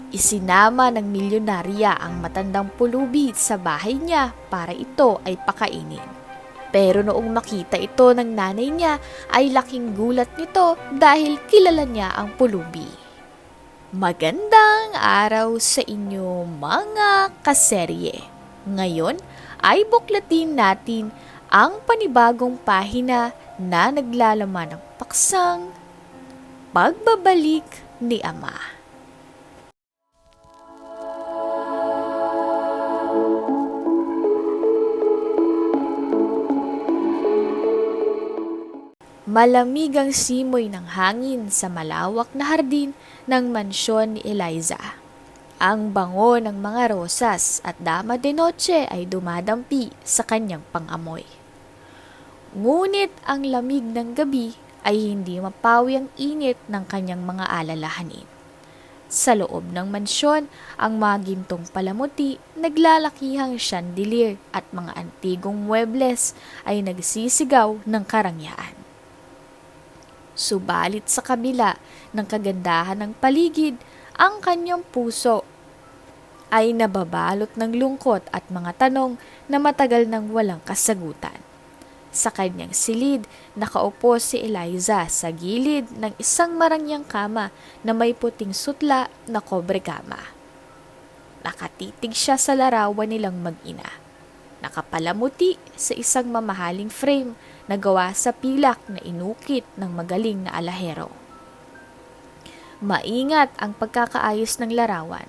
Isinama ng milyonarya ang matandang pulubi sa bahay niya para ito ay pakainin. Pero noong makita ito ng nanay niya ay laking gulat nito dahil kilala niya ang pulubi. Magandang araw sa inyo mga kaserye. Ngayon ay buklatin natin ang panibagong pahina na naglalaman ng paksang Pagbabalik ni Ama. Malamig ang simoy ng hangin sa malawak na hardin ng mansyon ni Eliza. Ang bango ng mga rosas at dama de noche ay dumadampi sa kanyang pangamoy. Ngunit ang lamig ng gabi ay hindi mapawi ang init ng kanyang mga alalahanin. Sa loob ng mansyon, ang mga gintong palamuti, naglalakihang chandelier at mga antigong muebles ay nagsisigaw ng karangyaan. Subalit sa kabila ng kagandahan ng paligid, ang kanyang puso ay nababalot ng lungkot at mga tanong na matagal nang walang kasagutan. Sa kanyang silid, nakaupo si Eliza sa gilid ng isang marangyang kama na may puting sutla na kobre kama. Nakatitig siya sa larawan nilang mag-ina. Nakapalamuti sa isang mamahaling frame na gawa sa pilak na inukit ng magaling na alahero. Maingat ang pagkakaayos ng larawan.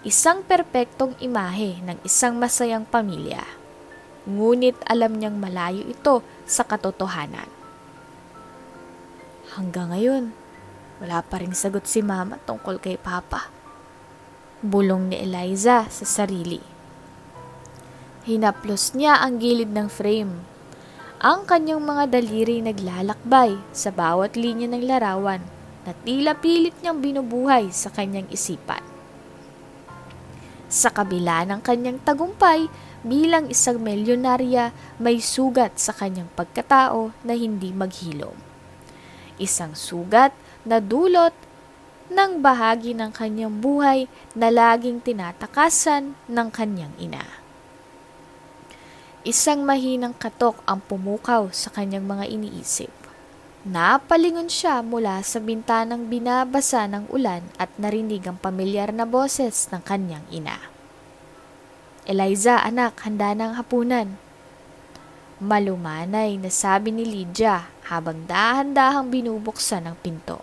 Isang perpektong imahe ng isang masayang pamilya. Ngunit alam niyang malayo ito sa katotohanan. Hanggang ngayon, wala pa ring sagot si Mama tungkol kay Papa. Bulong ni Eliza sa sarili. Hinaplos niya ang gilid ng frame. Ang kanyang mga daliri naglalakbay sa bawat linya ng larawan na tila pilit niyang binubuhay sa kanyang isipan. Sa kabila ng kanyang tagumpay bilang isang milyonarya, may sugat sa kanyang pagkatao na hindi maghilom. Isang sugat na dulot ng bahagi ng kanyang buhay na laging tinatakasan ng kanyang ina. Isang mahinang katok ang pumukaw sa kanyang mga iniisip. Napalingon siya mula sa bintanang binabasa ng ulan at narinig ang pamilyar na boses ng kanyang ina. Eliza, anak, handa na ang hapunan. Malumanay na sabi ni Lydia habang dahan-dahang binubuksan ang pinto.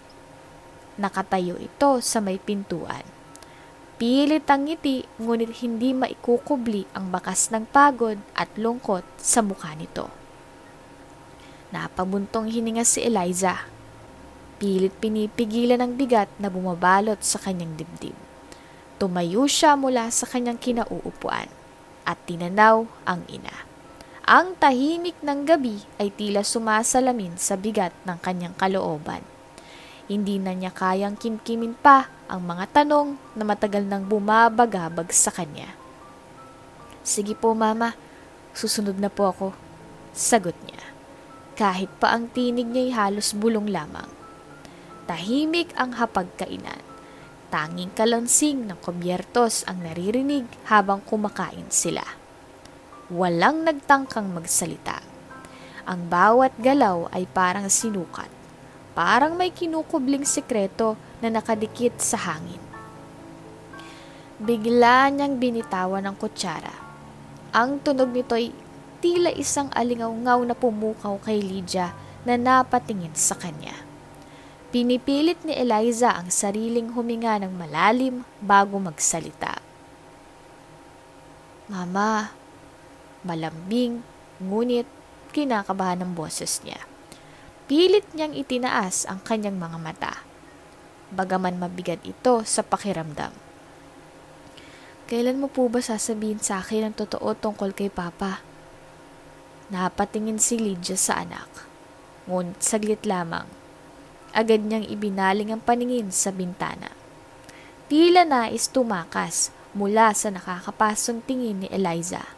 Nakatayo ito sa may pintuan. Pilit ang ngiti, ngunit hindi maikukubli ang bakas ng pagod at lungkot sa mukha nito. Napabuntong hininga si Eliza. Pilit pinipigilan ang bigat na bumabalot sa kanyang dibdib. Tumayo siya mula sa kanyang kinauupuan at tinanaw ang ina. Ang tahimik ng gabi ay tila sumasalamin sa bigat ng kanyang kalooban. Hindi na niya kayang kimkimin pa ang mga tanong na matagal nang bumabagabag sa kanya. Sige po, Mama. Susunod na po ako. Sagot niya. Kahit pa ang tinig niya'y halos bulong lamang. Tahimik ang hapagkainan. Tanging kalansing ng kubyertos ang naririnig habang kumakain sila. Walang nagtangkang magsalita. Ang bawat galaw ay parang sinukat. Parang may kinukubling sekreto na nakadikit sa hangin. Bigla niyang binitawan ng kutsara. Ang tunog nito'y tila isang alingaw-ngaw na pumukaw kay Lydia na napatingin sa kanya. Pinipilit ni Eliza ang sariling huminga ng malalim bago magsalita. Mama, malambing, ngunit kinakabahan ng boses niya. Pilit niyang itinaas ang kanyang mga mata. Bagaman mabigat ito sa pakiramdam. Kailan mo po ba sasabihin sa akin ang totoo tungkol kay Papa? Napatingin si Lydia sa anak. Ngunit saglit lamang. Agad niyang ibinaling ang paningin sa bintana. Tila nais tumakas mula sa nakakapasong tingin ni Eliza.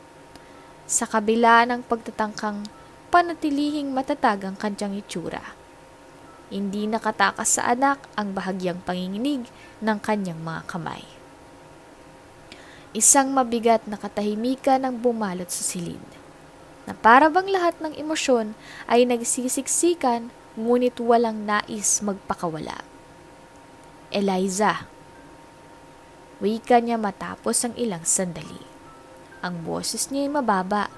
Sa kabila ng pagtatangkang panatilihing matatag ang kanyang itsura. Hindi nakatakas sa anak ang bahagyang panginginig ng kanyang mga kamay. Isang mabigat na katahimikan ang bumalot sa silid, na para bang lahat ng emosyon ay nagsisiksikan ngunit walang nais magpakawala. Eliza, wika niya matapos ang ilang sandali. Ang boses niya ay mababa,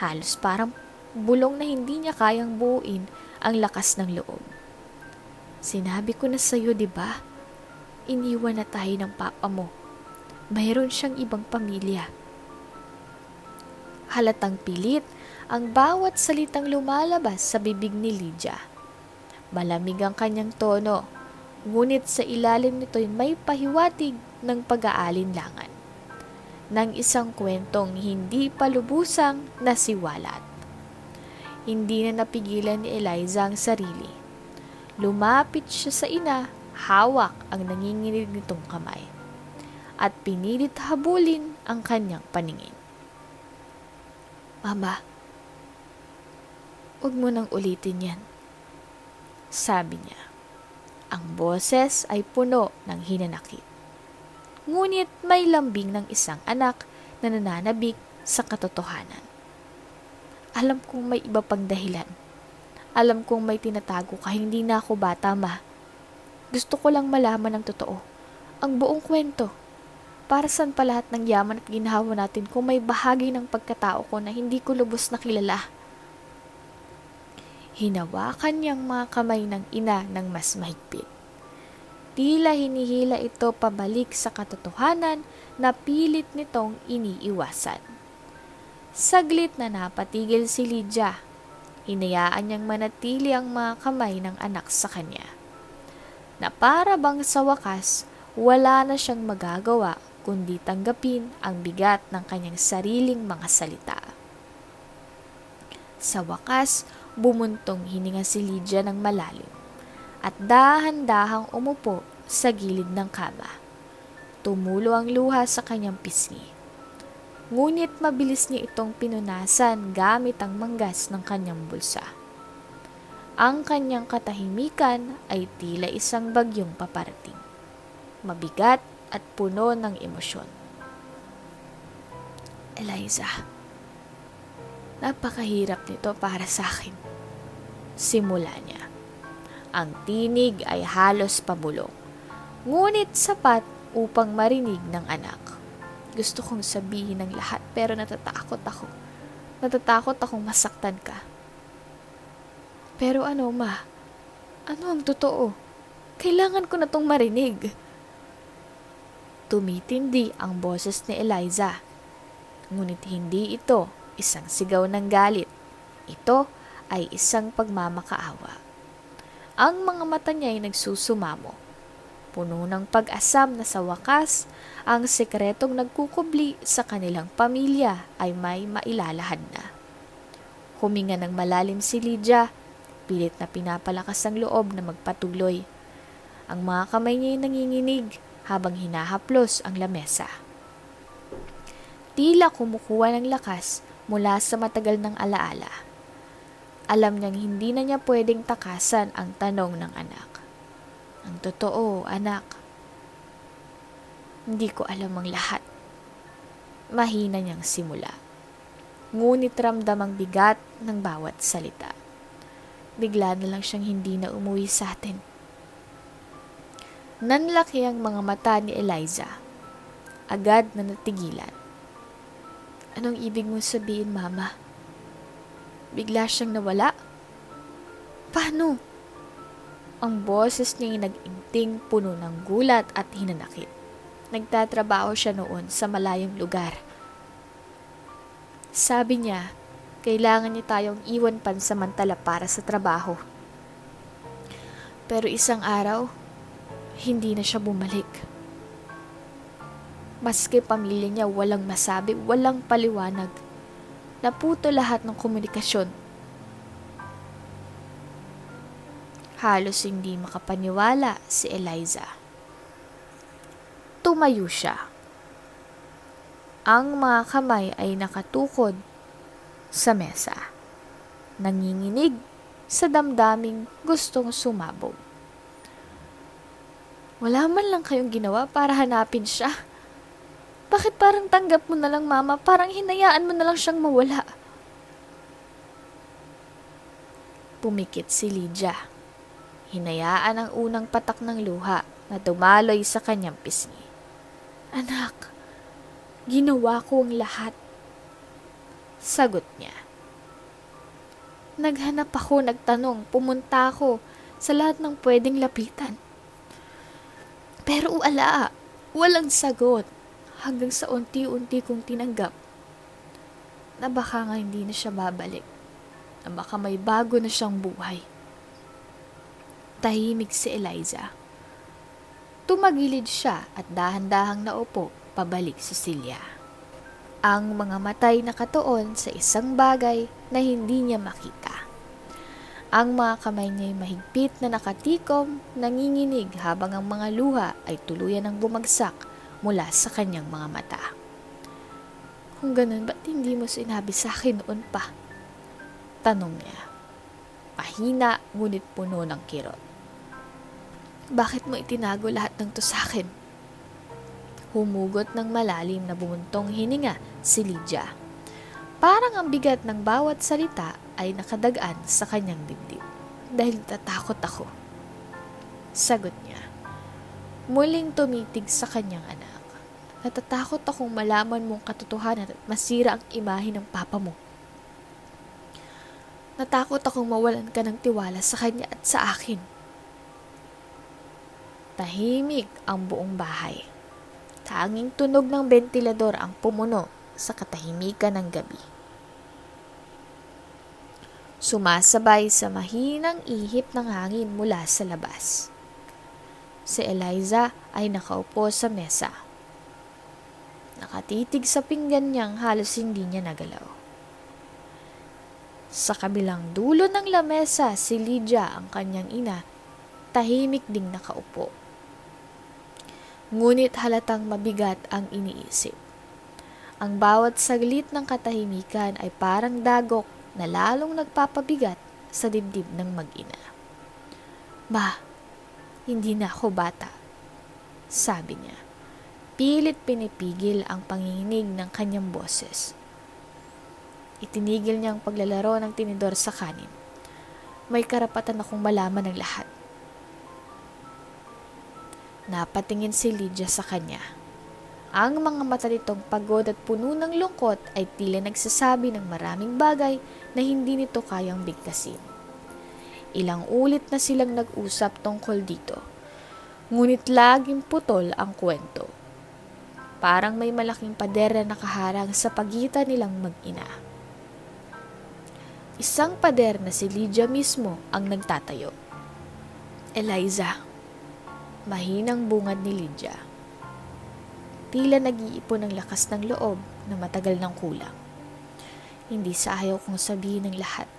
halos parang bulong na hindi niya kayang buuin ang lakas ng loob. Sinabi ko na sa'yo, di ba? Iniwan na tayo ng papa mo. Mayroon siyang ibang pamilya. Halatang pilit ang bawat salitang lumalabas sa bibig ni Lydia. Malamig ang kanyang tono, ngunit sa ilalim nito'y may pahiwatig ng pag-aalinlangan ng isang kwentong hindi palubusang nasiwalat. Hindi na napigilan ni Eliza ang sarili. Lumapit siya sa ina, hawak ang nanginginig nitong kamay, at pinilit habulin ang kanyang paningin. Mama, huwag mo nang ulitin yan, sabi niya. Ang boses ay puno ng hinanakit. Ngunit may lambing ng isang anak na nananabik sa katotohanan. Alam kong may iba pang dahilan. Alam kong may tinatago ka, hindi na ako bata, ma. Gusto ko lang malaman ang totoo, ang buong kwento. Para saan pa lahat ng yaman at ginhawa natin kung may bahagi ng pagkatao ko na hindi ko lubos na kilala? Hinawakan niyang mga kamay ng ina ng mas mahigpit. Tila hinihila ito pabalik sa katotohanan na pilit nitong iniiwasan. Saglit na napatigil si Lydia. Hinayaan niyang manatili ang mga kamay ng anak sa kanya, na para bang sa wakas wala na siyang magagawa kundi tanggapin ang bigat ng kanyang sariling mga salita. Sa wakas, bumuntong hininga si Lydia ng malalim at dahan-dahang umupo sa gilid ng kama. Tumulo ang luha sa kanyang pisngi. Ngunit mabilis niya itong pinunasan gamit ang manggas ng kanyang bulsa. Ang kanyang katahimikan ay tila isang bagyong paparating, mabigat at puno ng emosyon. Eliza, napakahirap nito para sa akin, simula niya. Ang tinig ay halos pabulong, ngunit sapat upang marinig ng anak. Gusto kong sabihin ng lahat pero natatakot ako. Natatakot akong masaktan ka. Pero ano, ma? Ano ang totoo? Kailangan ko na tong marinig. Tumitindi ang boses ni Eliza. Ngunit hindi ito isang sigaw ng galit. Ito ay isang pagmamakaawa. Ang mga mata niya ay nagsusumamo, puno ng pag-asam na sa wakas, ang sekretong nagkukubli sa kanilang pamilya ay may mailalahad na. Huminga ng malalim si Lydia, pilit na pinapalakas ang loob na magpatuloy. Ang mga kamay niya ay nanginginig habang hinahaplos ang lamesa. Tila kumukuha ng lakas mula sa matagal ng alaala. Alam niyang hindi na niya pwedeng takasan ang tanong ng anak. Ang totoo, anak. Hindi ko alam ang lahat. Mahina niyang simula. Ngunit ramdam ang bigat ng bawat salita. Bigla na lang siyang hindi na umuwi sa atin. Nanlaki ang mga mata ni Eliza. Agad na natigilan. Anong ibig mong sabihin, Mama? Bigla siyang nawala? Paano? Ang boses niya ay nag-ingting, puno ng gulat at hinanakit. Nagtatrabaho siya noon sa malayong lugar. Sabi niya, kailangan niya tayong iwan pansamantala para sa trabaho. Pero isang araw, hindi na siya bumalik. Maski pamilya niya walang masabi, walang paliwanag. Naputo lahat ng komunikasyon. Halos hindi makapaniwala si Eliza. Tumayo siya. Ang mga kamay ay nakatukod sa mesa. Nanginginig sa damdaming gustong sumabog. Wala man lang kayong ginawa para hanapin siya. Bakit parang tanggap mo na lang, Mama? Parang hinayaan mo na lang siyang mawala. Pumikit si Lydia. Hinayaan ang unang patak ng luha na dumaloy sa kanyang pisngi. Anak, ginawa ko ang lahat. Sagot niya. Naghanap ako, nagtanong, pumunta ako sa lahat ng pwedeng lapitan. Pero walang sagot hanggang sa unti-unti kong tinanggap na baka nga hindi na siya babalik, na baka may bago na siyang buhay. Tahimik si Eliza. Tumagilid siya at dahan-dahang naupo pabalik sa silya. Ang mga matay nakatuon sa isang bagay na hindi niya makita. Ang mga kamay niya'y mahigpit na nakatikom, nanginginig habang ang mga luha ay tuluyan ng bumagsak mula sa kanyang mga mata. Kung ganun, ba't hindi mo sinabi sa akin noon pa? Tanong niya. Mahina ngunit puno ng kirot. Bakit mo itinago lahat ng to sa akin? Humugot ng malalim na bumuntong hininga si Lydia. Parang ang bigat ng bawat salita ay nakadagaan sa kanyang dibdib. Dahil natatakot ako. Sagot niya. Muling tumitig sa kanyang anak. Natatakot akong malaman mong katotohanan at masira ang imahe ng papa mo. Natakot akong mawalan ka ng tiwala sa kanya at sa akin. Tahimik ang buong bahay. Tanging tunog ng bentilador ang pumuno sa katahimikan ng gabi. Sumasabay sa mahinang ihip ng hangin mula sa labas. Si Eliza ay nakaupo sa mesa. Nakatitig sa pinggan niyang halos hindi niya nagalaw. Sa kabilang dulo ng lamesa, si Lydia, ang kanyang ina, tahimik ding nakaupo. Ngunit halatang mabigat ang iniisip. Ang bawat saglit ng katahimikan ay parang dagok na lalong nagpapabigat sa dibdib ng mag-ina. Ma, hindi na ako bata, sabi niya. Pilit pinipigil ang panginginig ng kanyang boses. Itinigil niya ang paglalaro ng tinidor sa kanin. May karapatan akong malaman ng lahat. Napatingin si Lydia sa kanya. Ang mga mata nitong pagod at puno ng lungkot ay tila nagsasabi ng maraming bagay na hindi nito kayang bigkasin. Ilang ulit na silang nag-usap tungkol dito. Ngunit laging putol ang kwento. Parang may malaking pader na nakaharang sa pagitan nilang mag-ina. Isang pader na si Lydia mismo ang nagtatayo. Eliza, mahinang bungad ni Lydia. Tila nag-iipon ng lakas ng loob na matagal ng kulang. Hindi sa ayaw kong sabihin ng lahat.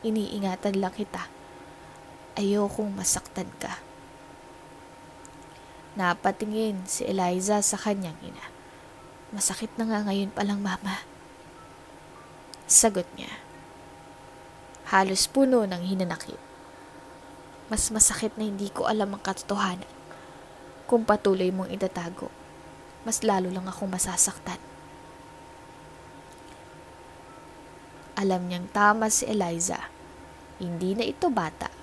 Iniingatan lang kita. Ayaw kong masaktan ka. Napatingin si Eliza sa kanyang ina. Masakit na nga ngayon palang, Mama. Sagot niya. Halos puno ng hinanakit. Mas masakit na hindi ko alam ang katotohanan. Kung patuloy mong itatago, mas lalo lang akong masasaktan. Alam niyang tama si Eliza. Hindi na ito bata.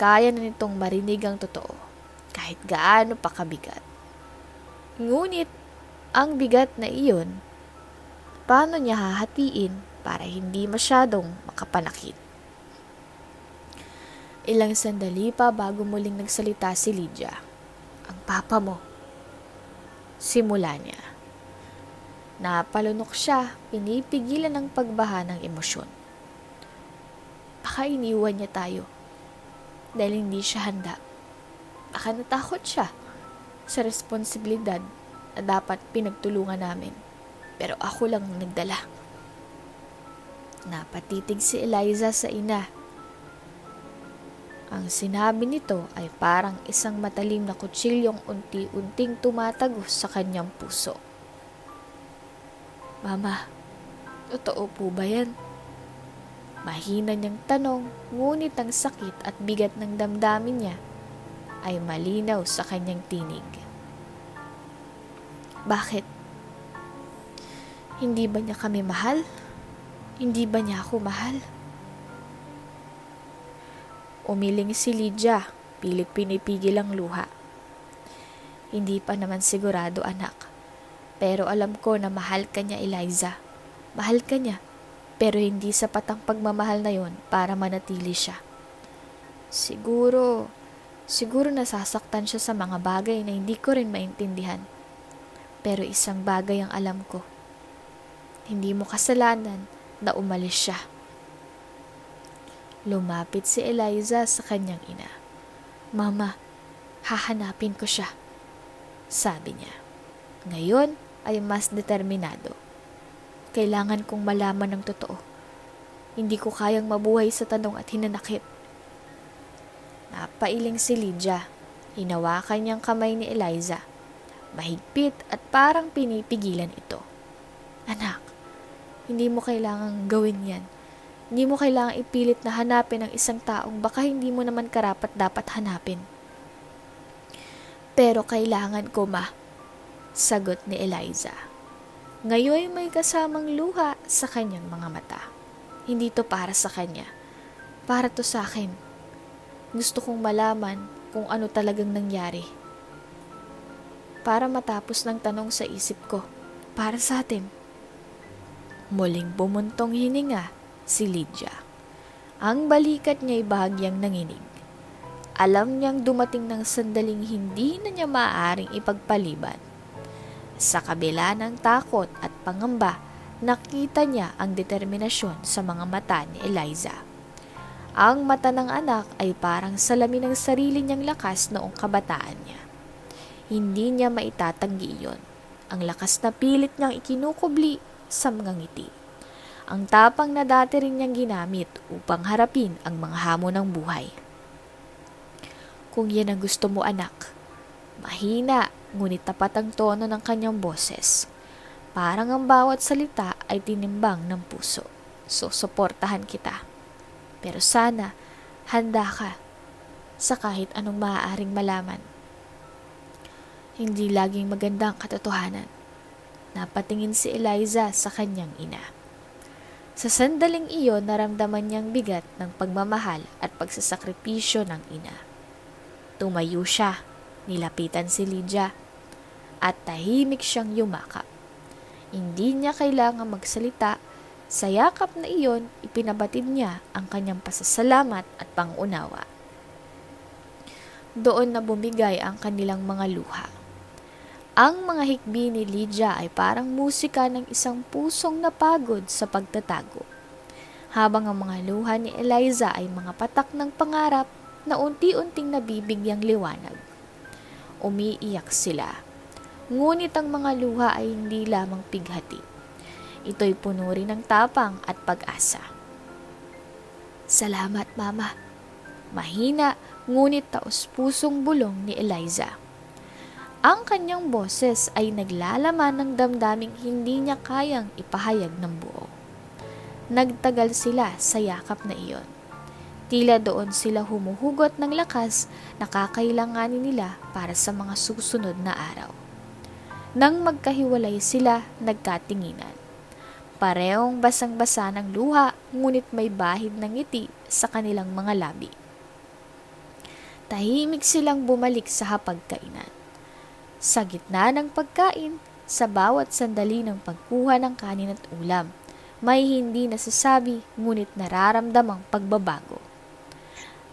Kaya na nitong marinig ang totoo, kahit gaano pa kabigat. Ngunit, ang bigat na iyon, paano niya hahatiin para hindi masyadong makapanakit? Ilang sandali pa bago muling nagsalita si Lydia. Ang papa mo. Simula niya. Napalunok siya, pinipigilan ng pagbaha ng emosyon. Baka iniwan niya tayo dahil hindi siya handa. Baka natakot siya sa responsibilidad na dapat pinagtulungan namin. Pero ako lang ang nagdala. Napatitig si Eliza sa ina. Ang sinabi nito ay parang isang matalim na kutsilyong unti-unting tumatagos sa kanyang puso. Mama, totoo po ba yan? Mahina niyang tanong, ngunit ang sakit at bigat ng damdamin niya ay malinaw sa kanyang tinig. Bakit? Hindi ba niya kami mahal? Hindi ba niya ako mahal? Umiling si Lydia, pilit pinipigil ang luha. Hindi pa naman sigurado, anak. Pero alam ko na mahal ka niya, Eliza. Mahal ka niya. Pero hindi sapat ang pagmamahal na yon para manatili siya. Siguro nasasaktan siya sa mga bagay na hindi ko rin maintindihan. Pero isang bagay ang alam ko. Hindi mo kasalanan na umalis siya. Lumapit si Eliza sa kanyang ina. Mama, hahanapin ko siya, sabi niya. Ngayon ay mas determinado. Kailangan kong malaman ng totoo. Hindi ko kayang mabuhay sa tanong at hinanakit. Napailing si Lydia. Hinawakan niyang kamay ni Eliza. Mahigpit at parang pinipigilan ito. Anak, hindi mo kailangang gawin yan. Hindi mo kailangang ipilit na hanapin ang isang taong baka hindi mo naman karapat dapat hanapin. Pero kailangan ko, ma, sagot ni Eliza. Ngayon may kasamang luha sa kanyang mga mata. Hindi to para sa kanya. Para to sa akin. Gusto kong malaman kung ano talagang nangyari. Para matapos ng tanong sa isip ko. Para sa atin. Muling bumuntong hininga si Lydia. Ang balikat niya'y bahagyang nanginig. Alam niyang dumating ng sandaling hindi na niya maaaring ipagpaliban. Sa kabila ng takot at pangamba, nakita niya ang determinasyon sa mga mata ni Eliza. Ang mata ng anak ay parang salamin ng sarili niyang lakas noong kabataan niya. Hindi niya maitatanggi iyon. Ang lakas na pilit niyang ikinukubli sa mga ngiti. Ang tapang na dati rin niyang ginamit upang harapin ang mga hamon ng buhay. Kung yan ang gusto mo, anak, mahina, ngunit tapat ang tono ng kanyang boses. Parang ang bawat salita ay tinimbang ng puso. Susuportahan kita. Pero sana, handa ka sa kahit anong maaaring malaman. Hindi laging maganda ang katotohanan. Napatingin si Eliza sa kanyang ina. Sa sandaling iyon, naramdaman niyang bigat ng pagmamahal at pagsasakripisyo ng ina. Tumayo siya. Nilapitan si Lydia at tahimik siyang yumakap. Hindi niya kailangang magsalita. Sa yakap na iyon, ipinabatid niya ang kanyang pasasalamat at pangunawa. Doon na bumigay ang kanilang mga luha. Ang mga hikbi ni Lydia ay parang musika ng isang pusong napagod sa pagtatago. Habang ang mga luha ni Eliza ay mga patak ng pangarap na unti-unting nabibigyang liwanag. Umiiyak sila. Ngunit ang mga luha ay hindi lamang pighati. Ito'y puno rin ng tapang at pag-asa. Salamat, Mama. Mahina, ngunit taos-pusong bulong ni Eliza. Ang kanyang boses ay naglalaman ng damdaming hindi niya kayang ipahayag ng buo. Nagtagal sila sa yakap na iyon. Tila doon sila humuhugot ng lakas na kakailanganin nila para sa mga susunod na araw. Nang magkahiwalay sila, nagkatinginan. Parehong basang-basa ng luha, ngunit may bahid ng ngiti sa kanilang mga labi. Tahimik silang bumalik sa hapagkainan. Sa gitna ng pagkain, sa bawat sandali ng pagkuha ng kanin at ulam, may hindi nasasabi ngunit nararamdamang pagbabago.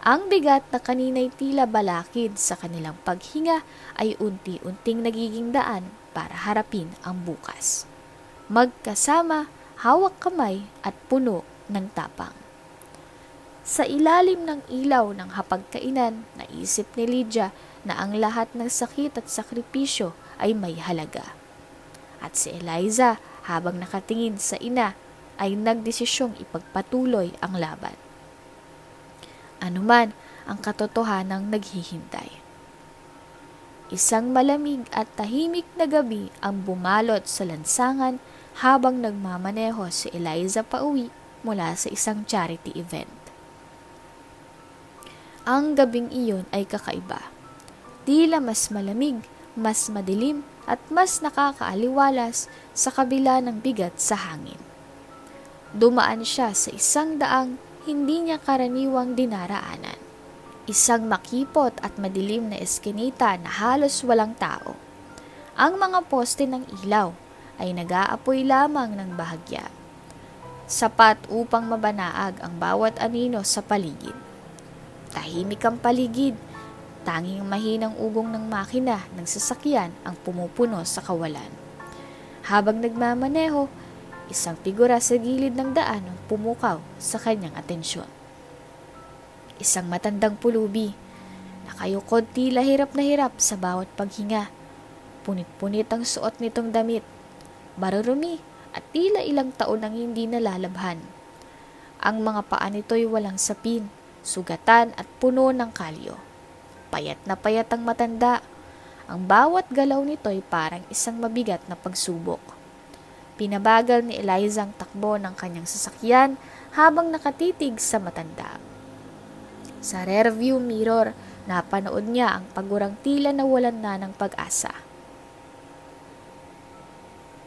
Ang bigat na kanina'y tila balakid sa kanilang paghinga ay unti-unting nagiging daan para harapin ang bukas. Magkasama, hawak kamay at puno ng tapang. Sa ilalim ng ilaw ng hapagkainan, naisip ni Lydia na ang lahat ng sakit at sakripisyo ay may halaga. At si Eliza, habang nakatingin sa ina, ay nagdesisyong ipagpatuloy ang laban. Anuman ang katotohanang naghihintay. Isang malamig at tahimik na gabi ang bumalot sa lansangan habang nagmamaneho si Eliza pauwi mula sa isang charity event. Ang gabing iyon ay kakaiba. Tila mas malamig, mas madilim, at mas nakakaaliwalas sa kabila ng bigat sa hangin. Dumaan siya sa isang daang hindi niya karaniwang dinaraanan. Isang makipot at madilim na eskinita na halos walang tao. Ang mga poste ng ilaw ay nag-aapoy lamang ng bahagya, sapat upang mabanaag ang bawat anino sa paligid. Tahimik ang paligid, tanging mahinang ugong ng makina ng sasakyan ang pumupuno sa kawalan. Habang nagmamaneho, isang figura sa gilid ng daan ang pumukaw sa kanyang atensyon. Isang matandang pulubi, nakayukod tila hirap na hirap sa bawat paghinga. Punit-punit ang suot nitong damit, marurumi at tila ilang taon nang hindi nalalabhan. Ang mga paa nito'y walang sapin, sugatan at puno ng kalyo. Payat na payat ang matanda. Ang bawat galaw nito'y parang isang mabigat na pagsubok. Pinabagal ni Eliza ang takbo ng kanyang sasakyan habang nakatitig sa matanda. Sa rearview mirror, napanood niya ang pagurang tila nawalan na ng pag-asa.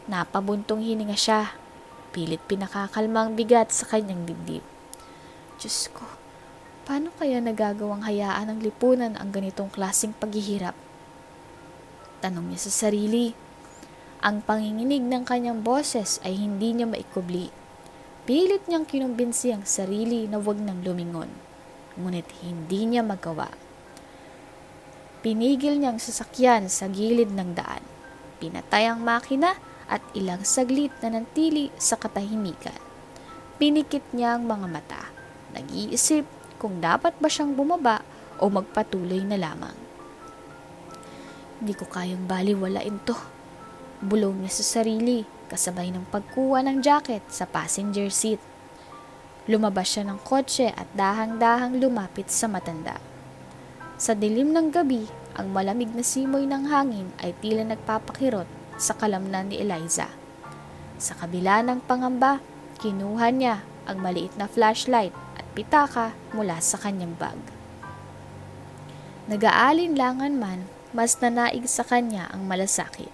Napabuntong hininga siya, pilit pinakakalma ang bigat sa kanyang dibdib. Diyos ko, paano kaya nagagawang hayaan ng lipunan ang ganitong klaseng paghihirap? Tanong niya sa sarili. Ang panginginig ng kanyang boses ay hindi niya maikubli. Pilit niyang kinumbinsi ang sarili na wag nang lumingon, ngunit hindi niya magawa. Pinigil niyang sasakyan sa gilid ng daan. Pinatay ang makina at ilang saglit na nantili sa katahimikan. Pinikit niya ang mga mata. Nag-iisip kung dapat ba siyang bumaba o magpatuloy na lamang. Hindi ko kayang baliwalain to. Bulong niya sa sarili kasabay ng pagkuha ng jacket sa passenger seat. Lumabas siya ng kotse at dahang-dahang lumapit sa matanda. Sa dilim ng gabi, ang malamig na simoy ng hangin ay tila nagpapakirot sa kalamnan ni Eliza. Sa kabila ng pangamba, kinuha niya ang maliit na flashlight at pitaka mula sa kanyang bag. Nag-aalinlangan man, mas nanaig sa kanya ang malasakit.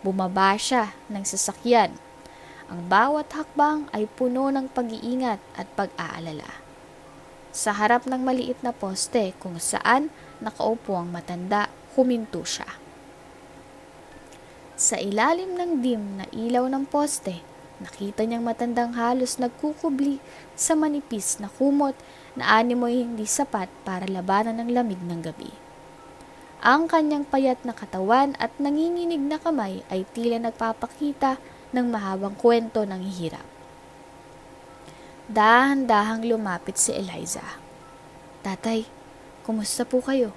Bumaba siya ng sasakyan. Ang bawat hakbang ay puno ng pag-iingat at pag-aalala. Sa harap ng maliit na poste kung saan nakaupo ang matanda, huminto siya. Sa ilalim ng dim na ilaw ng poste, nakita niyang matandang halos nagkukubli sa manipis na kumot na animoy hindi sapat para labanan ng lamig ng gabi. Ang kanyang payat na katawan at nanginginig na kamay ay tila nagpapakita ng mahabang kwento ng hirap. Dahan-dahang lumapit si Eliza. Tatay, kumusta po kayo?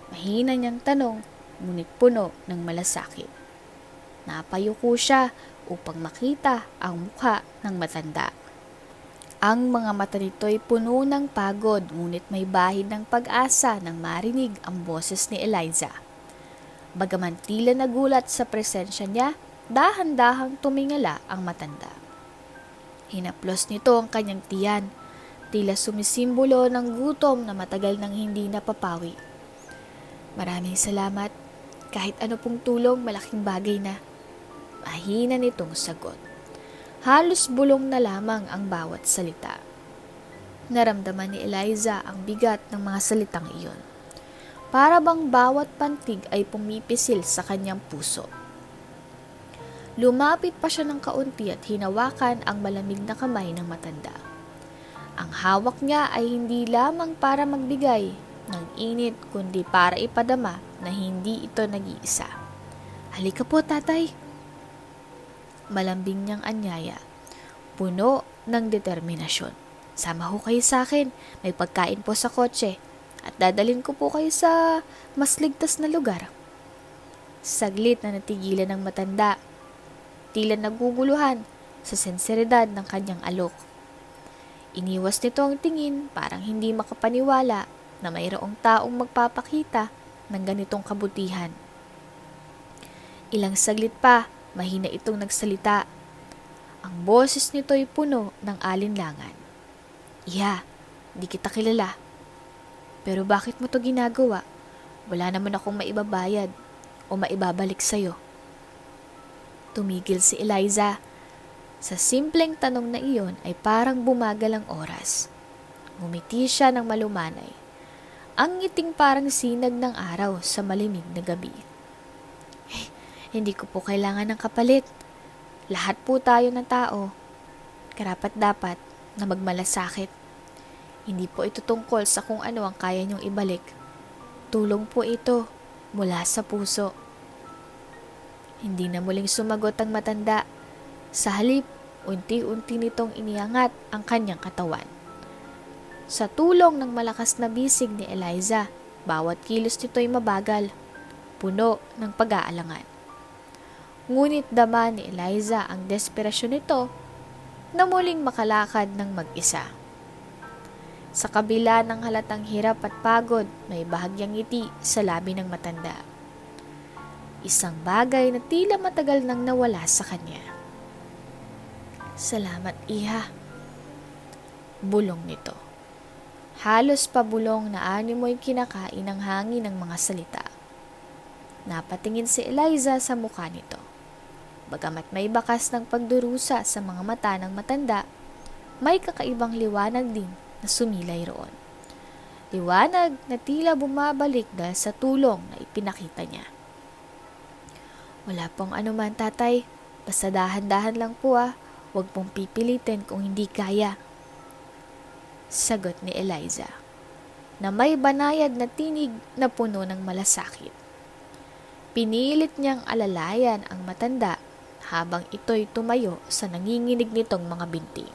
Mahina niyang tanong, ngunit puno ng malasakit. Napayuko siya upang makita ang mukha ng matanda. Ang mga mata nito'y puno ng pagod, ngunit may bahid ng pag-asa nang marinig ang boses ni Eliza. Bagaman tila nagulat sa presensya niya, dahan-dahang tumingala ang matanda. Hinaplos nito ang kanyang tiyan, tila sumisimbolo ng gutom na matagal nang hindi napapawi. Maraming salamat. Kahit ano pong tulong, malaking bagay na. Mahina nitong sagot. Halos bulong na lamang ang bawat salita. Naramdaman ni Eliza ang bigat ng mga salitang iyon. Para bang bawat pantig ay pumipisil sa kanyang puso. Lumapit pa siya ng kaunti at hinawakan ang malamig na kamay ng matanda. Ang hawak niya ay hindi lamang para magbigay ng init kundi para ipadama na hindi ito nag-iisa. Halika po, tatay. Malambing niyang anyaya, puno ng determinasyon. Sama ho kayo sa akin, may pagkain po sa kotse at dadalhin ko po kayo sa mas ligtas na lugar. Saglit na natigilan ng matanda, tila naguguluhan sa senseridad ng kanyang alok. Iniwas nito ang tingin, parang hindi makapaniwala na mayroong taong magpapakita ng ganitong kabutihan. Ilang saglit pa, mahina itong nagsalita. Ang boses nito'y puno ng alinlangan. Iha, di kita kilala. Pero bakit mo to ginagawa? Wala naman akong maibabayad o maibabalik sa'yo. Tumigil si Eliza. Sa simpleng tanong na iyon ay parang bumagal ang oras. Ngumiti siya ng malumanay. Ang ngiting parang sinag ng araw sa malimig na gabi. Hindi ko po kailangan ng kapalit. Lahat po tayo ng tao. Karapat-dapat na magmalasakit. Hindi po ito tungkol sa kung ano ang kaya niyong ibalik. Tulong po ito mula sa puso. Hindi na muling sumagot ang matanda. Sa halip, unti-unti nitong iniangat ang kanyang katawan. Sa tulong ng malakas na bisig ni Eliza, bawat kilos nito'y mabagal, puno ng pag-aalangan. Ngunit dama ni Eliza ang desperasyon nito na muling makalakad ng mag-isa. Sa kabila ng halatang hirap at pagod, may bahagyang ngiti sa labi ng matanda. Isang bagay na tila matagal nang nawala sa kanya. Salamat, iha. Bulong nito. Halos pabulong na animoy kinakain ng hangin ng mga salita. Napatingin si Eliza sa mukha nito. Bagamat may bakas ng pagdurusa sa mga mata ng matanda, may kakaibang liwanag din na sumilay roon. Liwanag na tila bumabalik dahil sa tulong na ipinakita niya. Wala pong anuman, tatay. Basta dahan-dahan lang po ah. Huwag pong pipilitin kung hindi kaya. Sagot ni Eliza, na may banayad na tinig na puno ng malasakit. Pinilit niyang alalayan ang matanda habang ito'y tumayo sa nanginginig nitong mga binti.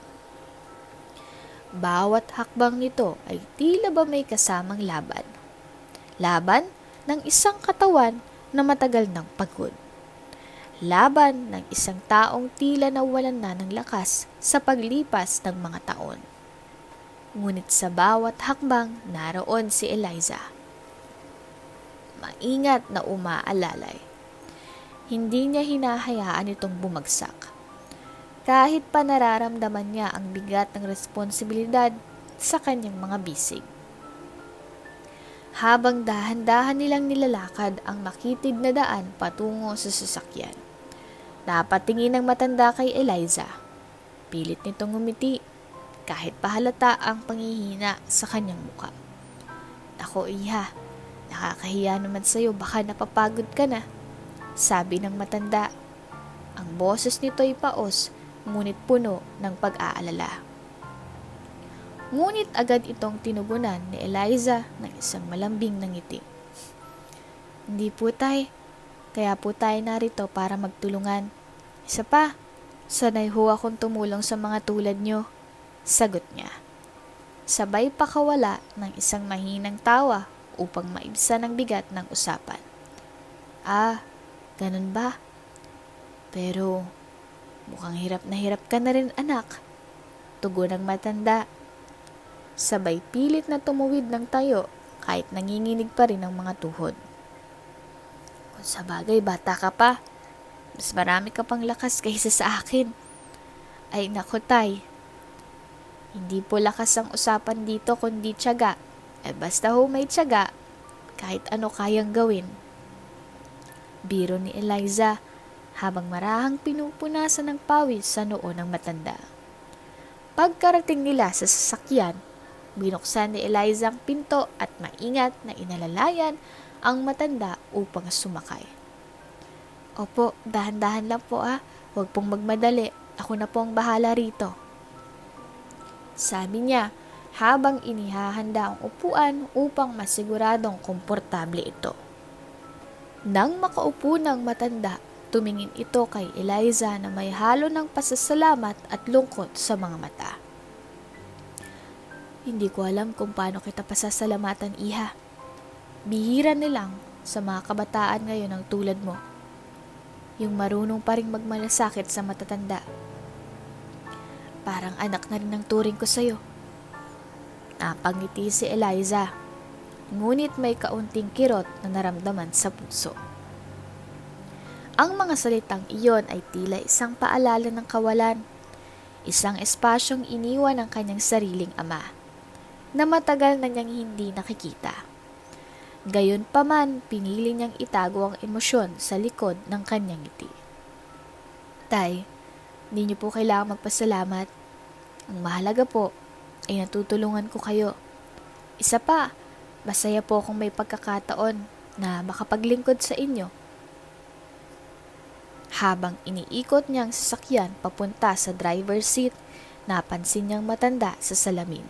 Bawat hakbang nito ay tila ba may kasamang laban. Laban ng isang katawan na matagal ng pagod. Laban ng isang taong tila nawalan na ng lakas sa paglipas ng mga taon. Ngunit sa bawat hakbang, naroon si Eliza. Maingat na umaalalay. Hindi niya hinahayaan itong bumagsak. Kahit pa nararamdaman niya ang bigat ng responsibilidad sa kanyang mga bisig. Habang dahan-dahan nilang nilalakad ang makitid na daan patungo sa sasakyan. Napatingin ang matanda kay Eliza. Pilit nitong ngumiti, kahit pahalata ang panghihina sa kanyang muka. Ako, iha, nakakahiya naman sa'yo, baka napapagod ka na, sabi ng matanda. Ang boses nito'y paos, ngunit puno ng pag-aalala. Ngunit agad itong tinugunan ni Eliza ng isang malambing na ngiti. Hindi po tay, kaya po tayo narito para magtulungan. Isa pa, sanay ho akong tumulong sa mga tulad nyo, sagot niya. Sabay pakawala ng isang mahinang tawa upang maibsan ang bigat ng usapan. Ah, ganun ba? Pero mukhang hirap ka na rin, anak, tugon ng matanda. Sabay pilit na tumuwid ng tayo kahit nanginginig pa rin ang mga tuhod. Kung sa bagay, bata ka pa. Mas marami ka pang lakas kaysa sa akin. Ay nako tay. Hindi po lakas ang usapan dito kundi tiyaga. Basta ho may tiyaga, kahit ano kayang gawin. Biro ni Eliza habang marahang pinupunasan ng pawis sa noo ng matanda. Pagkarating nila sa sasakyan, binuksan ni Eliza ang pinto at maingat na inalalayan ang matanda upang sumakay. Opo, dahan-dahan lang po ah. Huwag pong magmadali. Ako na po ang bahala rito. Sabi niya habang inihahanda ang upuan upang masiguradong komportable ito. Nang makaupo ng matanda, tumingin ito kay Eliza na may halo ng pasasalamat at lungkot sa mga mata. Hindi ko alam kung paano kita pasasalamatan, iha. Bihira nilang sa mga kabataan ngayon ang tulad mo. Yung marunong pa ring magmalasakit sa matatanda. Parang anak na rin ang turing ko sa'yo. Napangiti si Eliza, ngunit may kaunting kirot na naramdaman sa puso. Ang mga salitang iyon ay tila isang paalala ng kawalan, isang espasyong iniwan ng kanyang sariling ama, na matagal na niyang hindi nakikita. Gayunpaman, pinili niyang itago ang emosyon sa likod ng kanyang ngiti. Tay, hindi niyo po kailangang magpasalamat. Ang mahalaga po ay natutulungan ko kayo. Isa pa, masaya po akong may pagkakataon na makapaglingkod sa inyo. Habang iniikot niyang sasakyan papunta sa driver's seat, napansin niyang matanda sa salamin.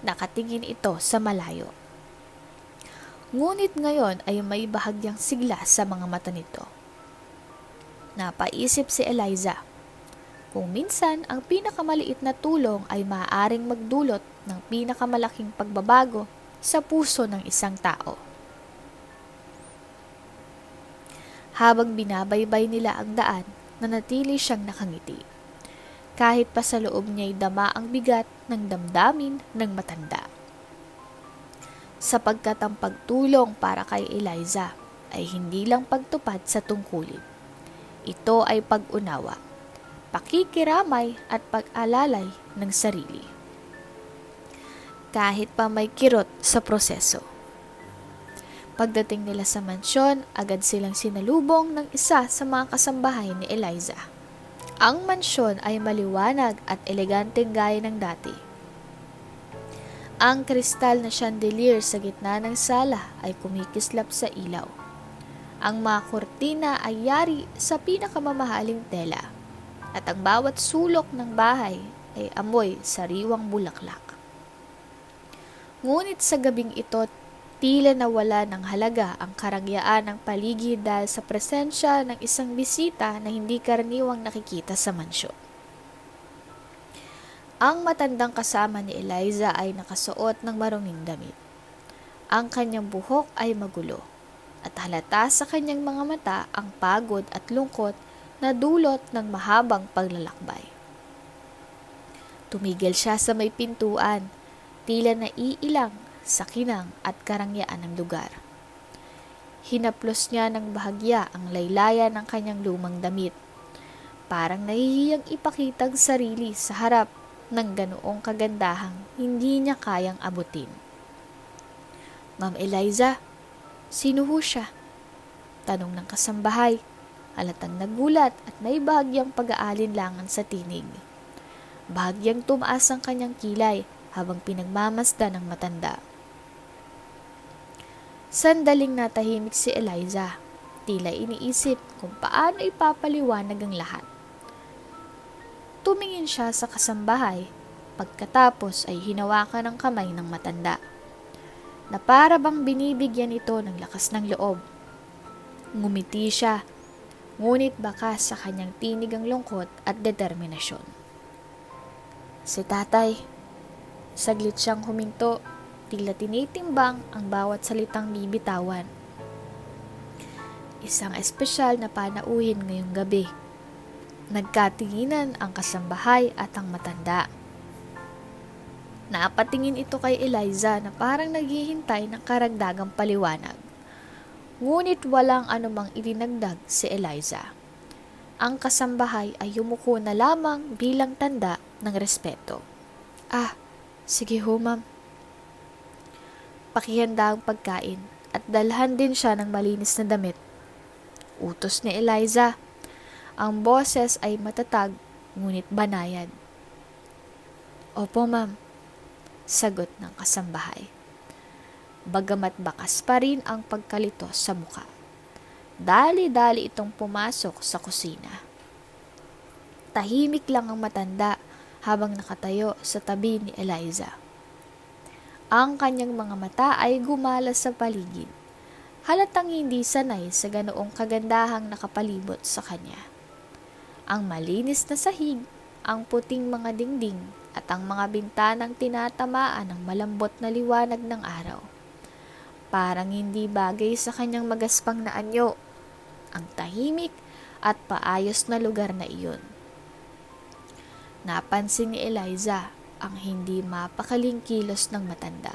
Nakatingin ito sa malayo. Ngunit ngayon ay may bahagyang sigla sa mga mata nito. Napaisip si Eliza, kung minsan ang pinakamaliit na tulong ay maaaring magdulot ng pinakamalaking pagbabago sa puso ng isang tao. Habang binabaybay nila ang daan, nanatili siyang nakangiti. Kahit pa sa loob niya'y dama ang bigat ng damdamin ng matanda. Sapagkat ang pagtulong para kay Eliza ay hindi lang pagtupad sa tungkulin. Ito ay pag-unawa, pakikiramay at pag-alalay ng sarili. Kahit pa may kirot sa proseso. Pagdating nila sa mansyon, agad silang sinalubong ng isa sa mga kasambahay ni Eliza. Ang mansyon ay maliwanag at eleganteng gaya ng dati. Ang kristal na chandelier sa gitna ng sala ay kumikislap sa ilaw. Ang mga kortina ay yari sa pinakamamahaling tela at ang bawat sulok ng bahay ay amoy sariwang bulaklak. Ngunit sa gabing ito, tila nawala ng halaga ang karangyaan ng paligid dahil sa presensya ng isang bisita na hindi karaniwang nakikita sa mansyon. Ang matandang kasama ni Eliza ay nakasuot ng maruming damit. Ang kanyang buhok ay magulo at halata sa kanyang mga mata ang pagod at lungkot na dulot ng mahabang paglalakbay. Tumigil siya sa may pintuan, tila naiilang sa kinang at karangyaan ng lugar. Hinaplos niya ng bahagya ang laylayan ng kanyang lumang damit. Parang nahihiyang ipakita ang sarili sa harap ng ganoong kagandahang hindi niya kayang abutin. Ma'am Eliza, sino ho siya? Tanong ng kasambahay, halatang nagulat at may bahagyang pag-aalinlangan sa tinig. Bahagyang tumaas ang kanyang kilay habang pinagmamasdan ng matanda. Sandaling natahimik si Eliza, tila iniisip kung paano ipapaliwanag ang lahat. Tumingin siya sa kasambahay, pagkatapos ay hinawakan ang kamay ng matanda, na para bang binibigyan ito ng lakas ng loob. Ngumiti siya, ngunit bakas sa kanyang tinig ang lungkot at determinasyon. Si tatay, saglit siyang huminto, tila tinitimbang ang bawat salitang bibitawan. Isang espesyal na panauhin ngayong gabi. Nagkatinginan ang kasambahay at ang matanda. Napatingin ito kay Eliza na parang naghihintay ng karagdagang paliwanag. Ngunit walang anumang idinagdag si Eliza. Ang kasambahay ay yumuko na lamang bilang tanda ng respeto. Ah, sige ho ma'am. Pakihanda ang pagkain at dalhan din siya ng malinis na damit. Utos ni Eliza. Ang boses ay matatag, ngunit banayad. Opo, ma'am, sagot ng kasambahay. Bagamat bakas pa rin ang pagkalito sa muka. Dali-dali itong pumasok sa kusina. Tahimik lang ang matanda habang nakatayo sa tabi ni Eliza. Ang kanyang mga mata ay gumala sa paligid. Halatang hindi sanay sa ganoong kagandahang nakapalibot sa kanya. Ang malinis na sahig, ang puting mga dingding, at ang mga bintanang tinatamaan ng malambot na liwanag ng araw. Parang hindi bagay sa kanyang magaspang na anyo, ang tahimik at paayos na lugar na iyon. Napansin ni Eliza ang hindi mapakaling kilos ng matanda.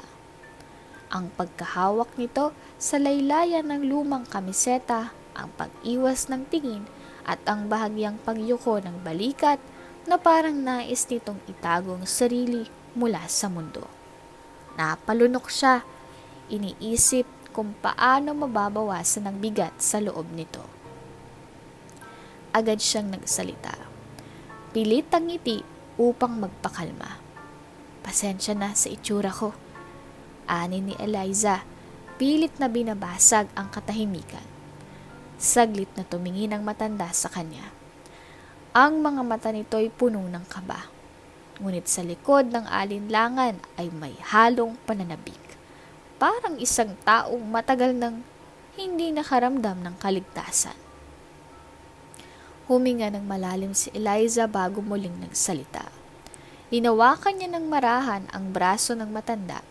Ang pagkahawak nito sa laylayan ng lumang kamiseta, ang pag-iwas ng tingin, at ang bahagyang pagyuko ng balikat na parang nais nitong itago ang sarili mula sa mundo. Napalunok siya, iniisip kung paano mababawasan ang bigat sa loob nito. Agad siyang nagsalita. Pilit ang ngiti upang magpakalma. Pasensya na sa itsura ko, ani ni Eliza, pilit na binabasag ang katahimikan. Saglit na tumingin ang matanda sa kanya. Ang mga mata nito'y puno ng kaba. Ngunit sa likod ng alinlangan ay may halong pananabik. Parang isang taong matagal nang hindi nakaramdam ng kaligtasan. Huminga ng malalim si Eliza bago muling nagsalita. Hinawakan niya ng marahan ang braso ng matanda.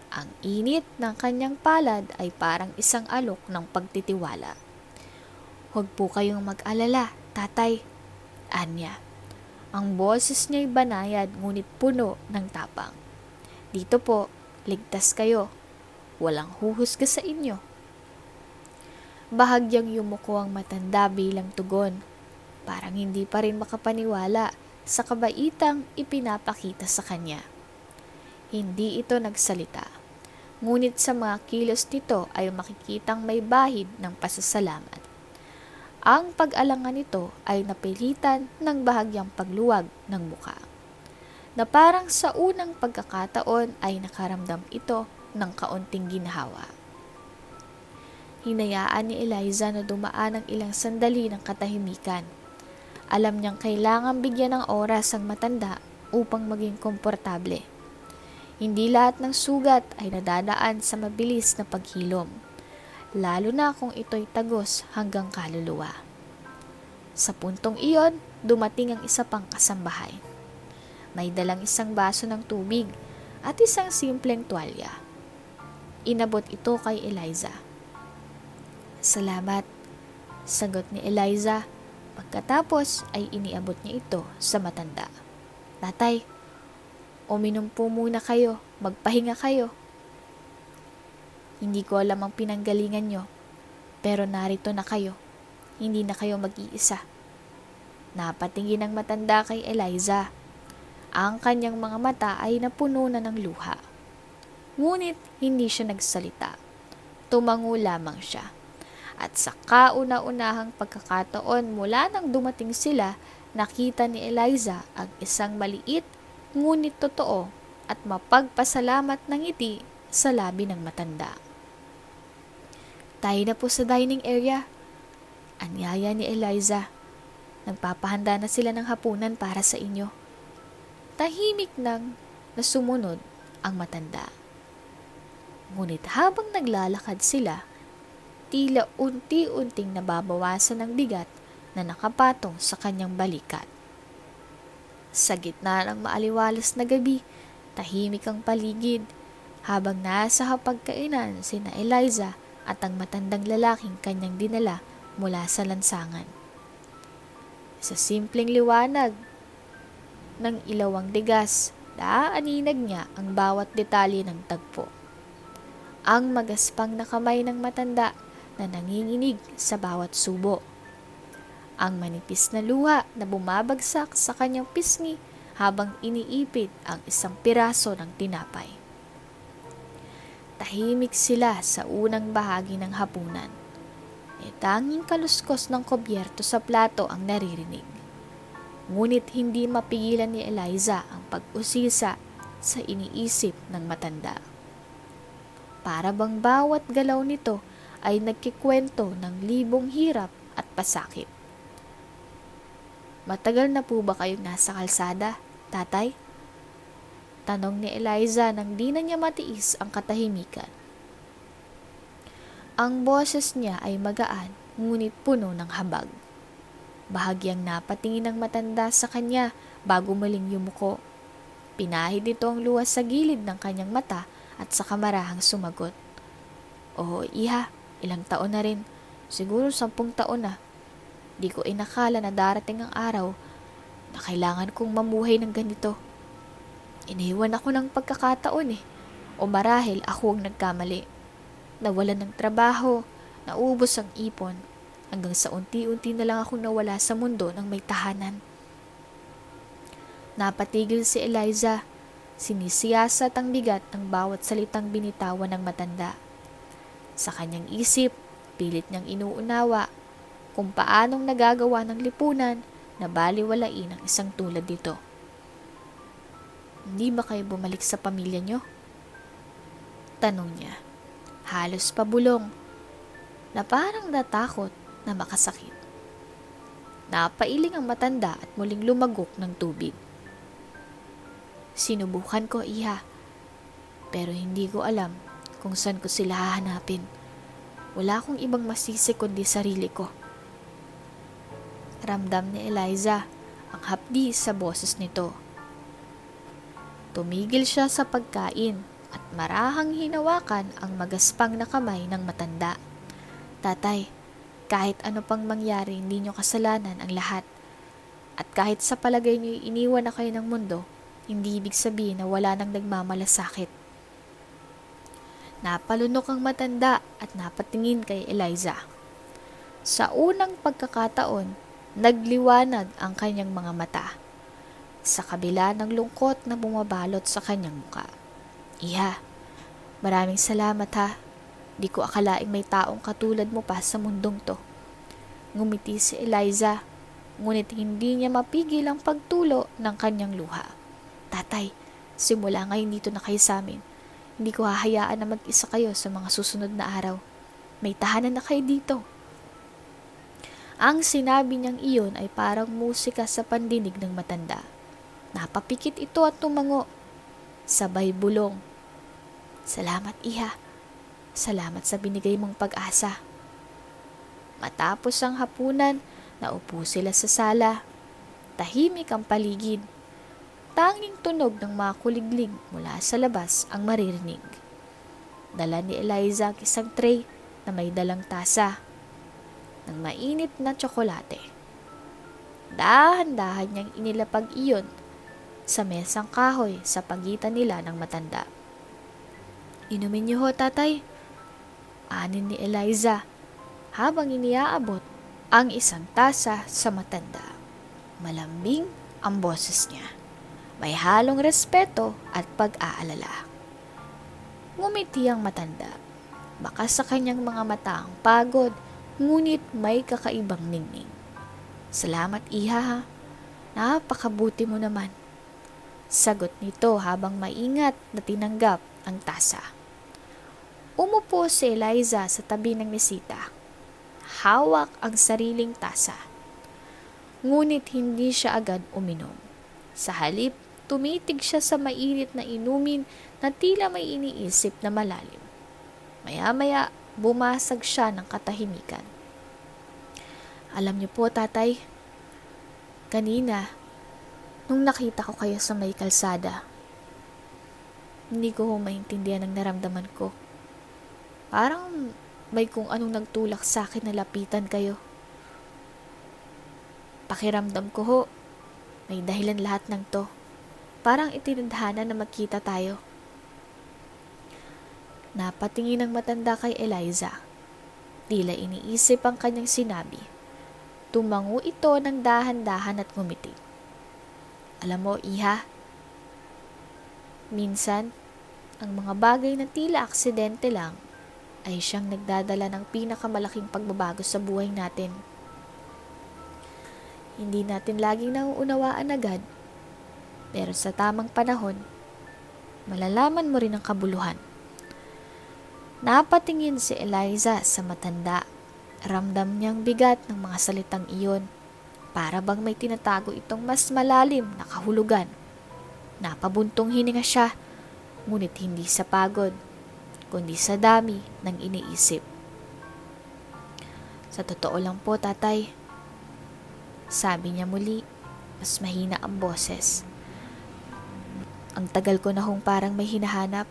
Ang init ng kanyang palad ay parang isang alok ng pagtitiwala. Huwag po kayong mag-alala, tatay, anya. Ang boses niya'y banayad ngunit puno ng tapang. Dito po, ligtas kayo. Walang huhusga sa inyo. Bahagyang yumuko ang matanda bilang tugon. Parang hindi pa rin makapaniwala sa kabaitang ipinapakita sa kanya. Hindi ito nagsalita. Ngunit sa mga kilos nito ay makikitang may bahid ng pasasalamat. Ang pag-alangan nito ay napilitan ng bahagyang pagluwag ng muka, na parang sa unang pagkakataon ay nakaramdam ito ng kaunting ginhawa. Hinayaan ni Eliza na dumaan ang ilang sandali ng katahimikan. Alam niyang kailangang bigyan ng oras ang matanda upang maging komportable. Hindi lahat ng sugat ay nadadaan sa mabilis na paghilom, lalo na kung ito'y tagos hanggang kaluluwa. Sa puntong iyon, dumating ang isa pang kasambahay. May dalang isang baso ng tubig at isang simpleng tuwalya. Inabot ito kay Eliza. Salamat, sagot ni Eliza. Pagkatapos ay iniabot niya ito sa matanda. Tatay, uminom po muna kayo, magpahinga kayo. Hindi ko alam ang pinanggalingan nyo, pero narito na kayo. Hindi na kayo mag-iisa. Napatingin ang matanda kay Eliza. Ang kanyang mga mata ay napuno na ng luha. Ngunit hindi siya nagsalita. Tumango lamang siya. At sa kauna-unahang pagkakataon mula nang dumating sila, nakita ni Eliza ang isang maliit ngunit totoo at mapagpasalamat na ngiti sa labi ng matanda. Tayo na po sa dining area, anyaya ni Eliza. Nagpapahanda na sila ng hapunan para sa inyo. Tahimik nang nasumunod ang matanda. Ngunit habang naglalakad sila, tila unti-unting nababawasan ang bigat na nakapatong sa kanyang balikat. Sa gitna ng maaliwalas na gabi, tahimik ang paligid, habang nasa hapagkainan sina Eliza at ang matandang lalaking kanyang dinala mula sa lansangan. Sa simpleng liwanag ng ilawang digas, naaaninag niya ang bawat detalye ng tagpo. Ang magaspang na kamay ng matanda na nanginginig sa bawat subo. Ang manipis na luha na bumabagsak sa kanyang pisngi habang iniipit ang isang piraso ng tinapay. Tahimik sila sa unang bahagi ng hapunan. Tanging kaluskos ng kubyerto sa plato ang naririnig. Ngunit hindi mapigilan ni Eliza ang pag-usisa sa iniisip ng matanda. Para bang bawat galaw nito ay nagkikwento ng libong hirap at pasakit. Matagal na po ba kayong nasa kalsada, tatay? Tanong ni Eliza nang di na niya matiis ang katahimikan. Ang boses niya ay magaan ngunit puno ng habag. Bahagyang napatingin ang matanda sa kanya bago muling yumuko. Pinahid nito ang luwas sa gilid ng kanyang mata at sa kamarahang sumagot. Oo, iha. Ilang taon na rin, siguro 10 taon na. Di ko inakala na darating ang araw na kailangan kong mamuhay ng ganito. Iniwan ako ng pagkakataon o marahil ako ang nagkamali. Nawalan ng trabaho, naubos ang ipon, hanggang sa unti-unti na lang akong nawala sa mundo ng may tahanan. Napatigil si Eliza. Sinisiyasat ang bigat ng bawat salitang binitawan ng matanda. Sa kanyang isip, pilit niyang inuunawa kung paanong nagagawa ng lipunan na baliwalain ang isang tulad nito. Hindi ba kayo bumalik sa pamilya niyo? Tanong niya. Halos pabulong na parang natakot na makasakit. Napailing ang matanda at muling lumagok ng tubig. Sinubukan ko, iha, pero hindi ko alam kung saan ko sila hahanapin. Wala akong ibang masisi kundi sarili ko. Ramdam ni Eliza ang hapdi sa boses nito. Tumigil siya sa pagkain at marahang hinawakan ang magaspang na kamay ng matanda. Tatay, kahit ano pang mangyari, hindi niyo kasalanan ang lahat. At kahit sa palagay niyo iniwan na kayo ng mundo, hindi ibig sabihin na wala nang nagmamalasakit. Napalunok ang matanda at napatingin kay Eliza. Sa unang pagkakataon, nagliwanag ang kanyang mga mata. Sa kabila ng lungkot na bumabalot sa kanyang muka. Iha, maraming salamat ha. Di ko akalaing may taong katulad mo pa sa mundong to. Ngumiti si Eliza, ngunit hindi niya mapigil ang pagtulo ng kanyang luha. Tatay, simula ngayon dito na kayo sa amin. Hindi ko hahayaan na mag-isa kayo sa mga susunod na araw. May tahanan na kayo dito. Ang sinabi niyang iyon ay parang musika sa pandinig ng matanda. Napapikit ito at tumango. Sabay bulong. Salamat, iha. Salamat sa binigay mong pag-asa. Matapos ang hapunan, naupo sila sa sala. Tahimik ang paligid. Tanging tunog ng mga kuliglig mula sa labas ang maririnig. Dala ni Eliza ang isang tray na may dalang tasa ng mainit na tsokolate. Dahan-dahan niyang inilapag iyon sa mesang kahoy sa pagitan nila ng matanda. Inumin niyo ho, tatay. Anin ni Eliza habang iniaabot ang isang tasa sa matanda. Malambing ang boses niya. May halong respeto at pag-aalala. Ngumiti ang matanda. Baka sa kanyang mga mata ang pagod, ngunit may kakaibang ningning. Salamat, iha ha. Napakabuti mo naman. Sagot nito habang maingat na tinanggap ang tasa. Umupo si Eliza sa tabi ng mesita. Hawak ang sariling tasa. Ngunit hindi siya agad uminom. Sa halip, tumitig siya sa mainit na inumin na tila may iniisip na malalim. Maya-maya, bumasag siya ng katahimikan. Alam niyo po, tatay, kanina, nung nakita ko kayo sa may kalsada, hindi ko maintindihan ang naramdaman ko. Parang may kung anong nagtulak sa akin na lapitan kayo. Pakiramdam ko ho, may dahilan lahat ng to. Parang itinadhana na magkita tayo. Napatingin ang matanda kay Eliza. Tila iniisip ang kanyang sinabi. Tumango ito ng dahan-dahan at ngumiti. Alam mo, iha, minsan, ang mga bagay na tila aksidente lang ay siyang nagdadala ng pinakamalaking pagbabago sa buhay natin. Hindi natin laging nauunawaan agad, pero sa tamang panahon, malalaman mo rin ang kabuluhan. Napatingin si Eliza sa matanda. Ramdam niyang bigat ng mga salitang iyon. Para bang may tinatago itong mas malalim na kahulugan. Napabuntong hininga siya, ngunit hindi sa pagod, kundi sa dami ng iniisip. Sa totoo lang po, tatay, sabi niya muli, mas mahina ang boses. Ang tagal ko na hong parang may hinahanap,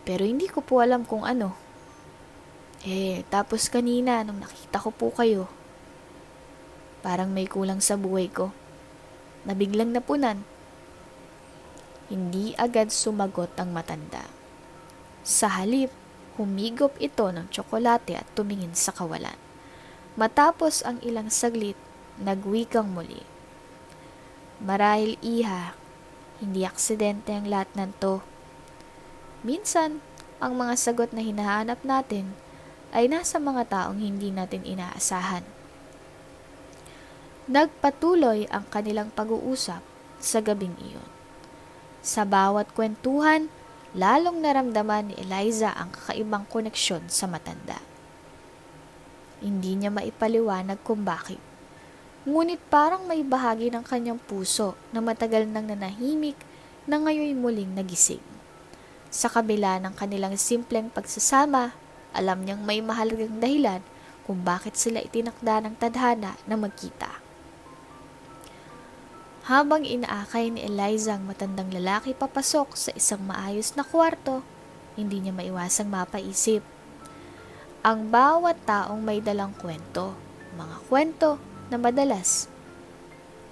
pero hindi ko po alam kung ano. Tapos kanina nung nakita ko po kayo, parang may kulang sa buhay ko. Nabiglang napunan. Hindi agad sumagot ang matanda. Sa halip, humigop ito ng tsokolate at tumingin sa kawalan. Matapos ang ilang saglit, nagwikang muli. Marahil iha, hindi aksidente ang lahat ng to. Minsan, ang mga sagot na hinahanap natin ay nasa mga taong hindi natin inaasahan. Nagpatuloy ang kanilang pag-uusap sa gabing iyon. Sa bawat kwentuhan, lalong naramdaman ni Eliza ang kakaibang koneksyon sa matanda. Hindi niya maipaliwanag kung bakit. Ngunit parang may bahagi ng kanyang puso na matagal nang nanahimik na ngayon muling nagising. Sa kabila ng kanilang simpleng pagsasama, alam niyang may mahalagang dahilan kung bakit sila itinakda ng tadhana na magkita. Habang inaakay ni Eliza ang matandang lalaki papasok sa isang maayos na kwarto, hindi niya maiwasang mapaisip. Ang bawat taong may dalang kwento, mga kwento na madalas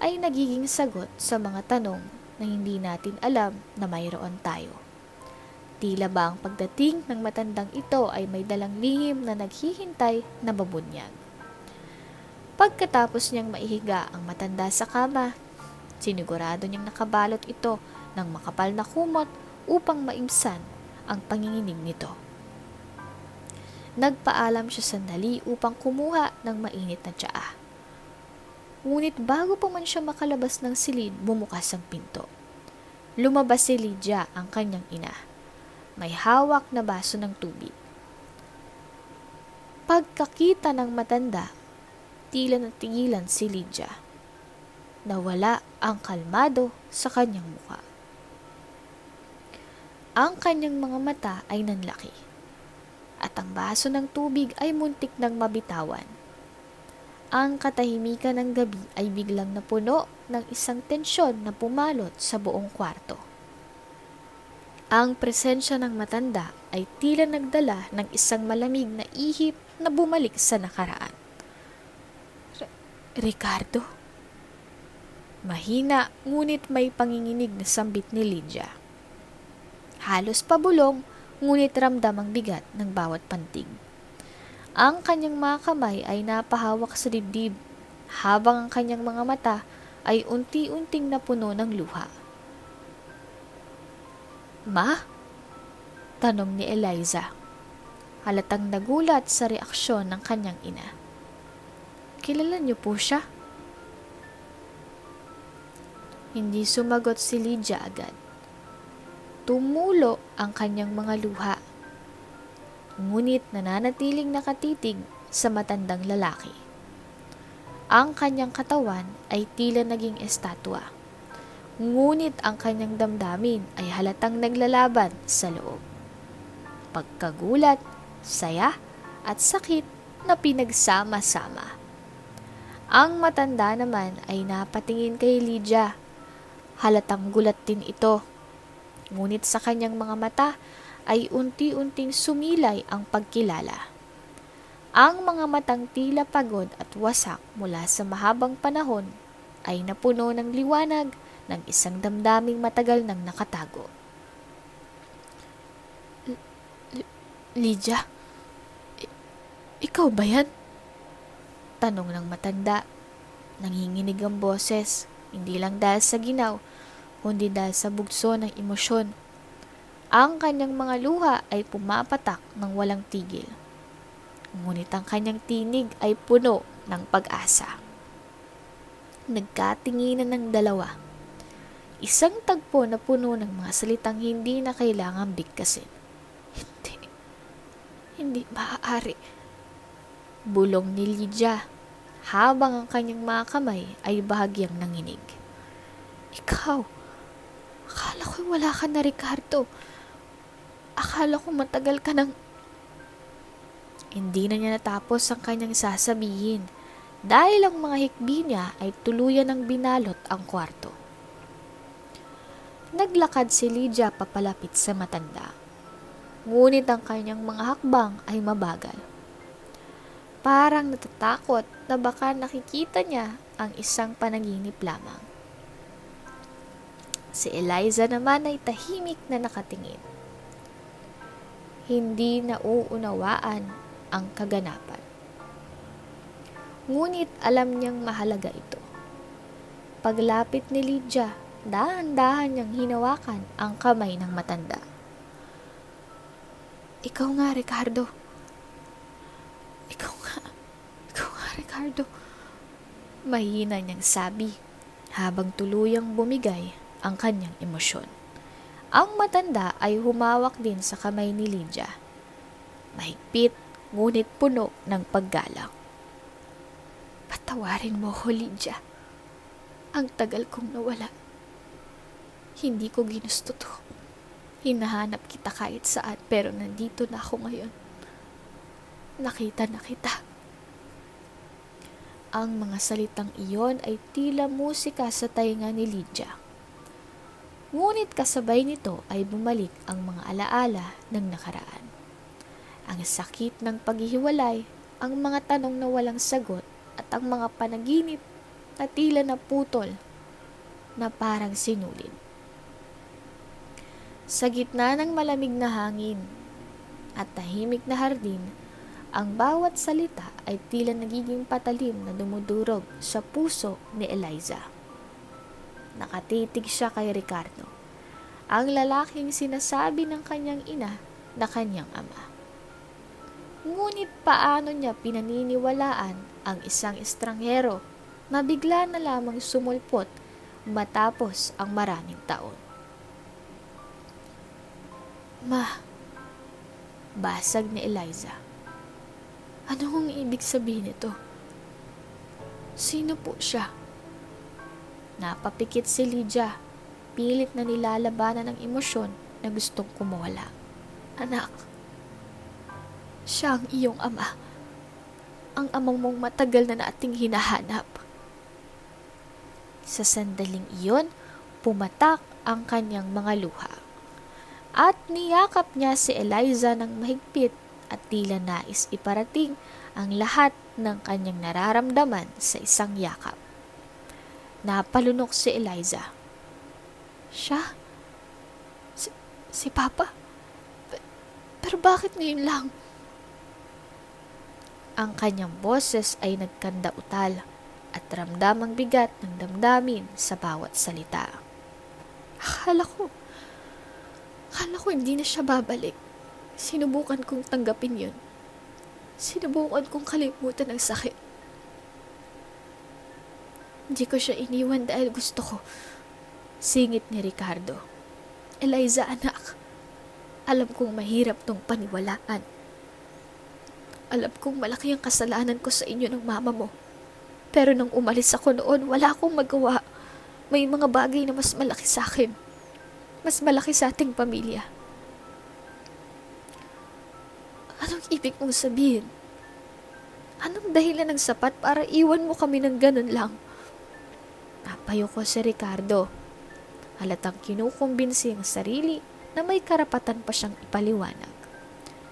ay nagiging sagot sa mga tanong na hindi natin alam na mayroon tayo. Tila ba ang pagdating ng matandang ito ay may dalang lihim na naghihintay na babunyag. Pagkatapos niyang maihiga ang matanda sa kama, sinigurado niyang nakabalot ito ng makapal na kumot upang maibsan ang panginginig nito. Nagpaalam siya sandali upang kumuha ng mainit na tsaa. Ngunit bago pa man siya makalabas ng silid, bumukas ang pinto. Lumabas si Lydia, ang kanyang ina. May hawak na baso ng tubig. Pagkakita ng matanda, tila natigilan si Lydia. Nawala ang kalmado sa kanyang mukha. Ang kanyang mga mata ay nanlaki, at ang baso ng tubig ay muntik nang mabitawan. Ang katahimikan ng gabi ay biglang napuno ng isang tensyon na pumalot sa buong kwarto. Ang presensya ng matanda ay tila nagdala ng isang malamig na ihip na bumalik sa nakaraan. Ricardo? Mahina, ngunit may panginginig na sambit ni Lydia. Halos pabulong, ngunit ramdam ang bigat ng bawat pantig. Ang kanyang mga kamay ay napahawak sa dibdib, habang ang kanyang mga mata ay unti-unting napuno ng luha. Ma? Tanong ni Eliza. Halatang nagulat sa reaksyon ng kanyang ina. Kilala niyo po siya? Hindi sumagot si Lydia agad. Tumulo ang kanyang mga luha. Ngunit nananatiling nakatitig sa matandang lalaki. Ang kanyang katawan ay tila naging estatwa. Ngunit ang kanyang damdamin ay halatang naglalaban sa loob. Pagkagulat, saya, at sakit na pinagsama-sama. Ang matanda naman ay napatingin kay Lydia. Halatang gulat din ito. Ngunit sa kanyang mga mata ay unti-unting sumilay ang pagkilala. Ang mga matang tila pagod at wasak mula sa mahabang panahon ay napuno ng liwanag ng isang damdaming matagal nang nakatago. Lydia, ikaw ba yan? Tanong ng matanda. Nanginginig ang boses, hindi lang dahil sa ginaw, kundi dahil sa bugso ng emosyon. Ang kanyang mga luha ay pumapatak ng walang tigil. Ngunit ang kanyang tinig ay puno ng pag-asa. Nagkatinginan ng dalawa. Isang tagpo na puno ng mga salitang hindi na kailangang bigkasin. Hindi maaari. Bulong ni Lydia, habang ang kanyang mga kamay ay bahagyang nanginig. Ikaw, akala ko wala ka na, Ricardo. Akala ko matagal ka nang... Hindi na niya natapos ang kanyang sasabihin dahil ang mga hikbi niya ay tuluyan ng binalot ang kwarto. Naglakad si Lydia papalapit sa matanda. Ngunit ang kanyang mga hakbang ay mabagal. Parang natatakot na baka nakikita niya ang isang panaginip lamang. Si Eliza naman ay tahimik na nakatingin. Hindi nauunawaan ang kaganapan. Ngunit alam niyang mahalaga ito. paglapit ni Lydia, dahan-dahan niyang hinawakan ang kamay ng matanda. Ikaw nga, Ricardo. Ikaw nga. Ikaw nga, Ricardo. Mahina niyang sabi habang tuluyang bumigay ang kanyang emosyon. Ang matanda ay humawak din sa kamay ni Lydia. Mahigpit, ngunit puno ng paggalang. Patawarin mo ko, Lydia. Ang tagal kong nawala. Hindi ko ginusto to. Hinahanap kita kahit saan, pero nandito na ako ngayon. Nakita na kita. Ang mga salitang iyon ay tila musika sa tainga ni Lydia. Ngunit kasabay nito ay bumalik ang mga alaala ng nakaraan. Ang sakit ng paghihiwalay, ang mga tanong na walang sagot, at ang mga panaginip na tila naputol na parang sinulid. Sa gitna ng malamig na hangin at tahimik na hardin, ang bawat salita ay tila nagiging patalim na dumudurog sa puso ni Eliza. Nakatitig siya kay Ricardo, ang lalaking sinasabi ng kanyang ina na kanyang ama. Ngunit paano niya pinaniniwalaan ang isang estranghero na bigla na lamang sumulpot matapos ang maraming taon? Ma, basag ni Eliza. Ano kung ibig sabihin nito? Sino po siya? Napapikit si Lydia, pilit na nilalabanan ng emosyon na gustong kumawala. Anak, siya ang iyong ama. Ang amang mong matagal na nating hinahanap. Sa sandaling iyon, pumatak ang kanyang mga luha. At niyakap niya si Eliza ng mahigpit at tila nais iparating ang lahat ng kanyang nararamdaman sa isang yakap. Napalunok si Eliza. Siya? Si Papa? Pero bakit ngayon lang? Ang kanyang boses ay nagkanda-utal at ramdam ang bigat ng damdamin sa bawat salita. Akala ko hindi na siya babalik. Sinubukan kong tanggapin yun. Sinubukan kong kalimutan ang sakit. Hindi ko siya iniwan dahil gusto ko. Singit ni Ricardo. Eliza, anak. Alam kong mahirap tong paniwalaan. Alam kong malaki ang kasalanan ko sa inyo ng mama mo. Pero nang umalis ako noon, wala akong magawa. May mga bagay na mas malaki sa akin. Mas malaki sa ating pamilya. Anong ibig mong sabihin? Anong dahilan ng sapat para iwan mo kami ng ganun lang? Napayo ko si Ricardo. Halatang kinukumbinsi ang sarili na may karapatan pa siyang ipaliwanag.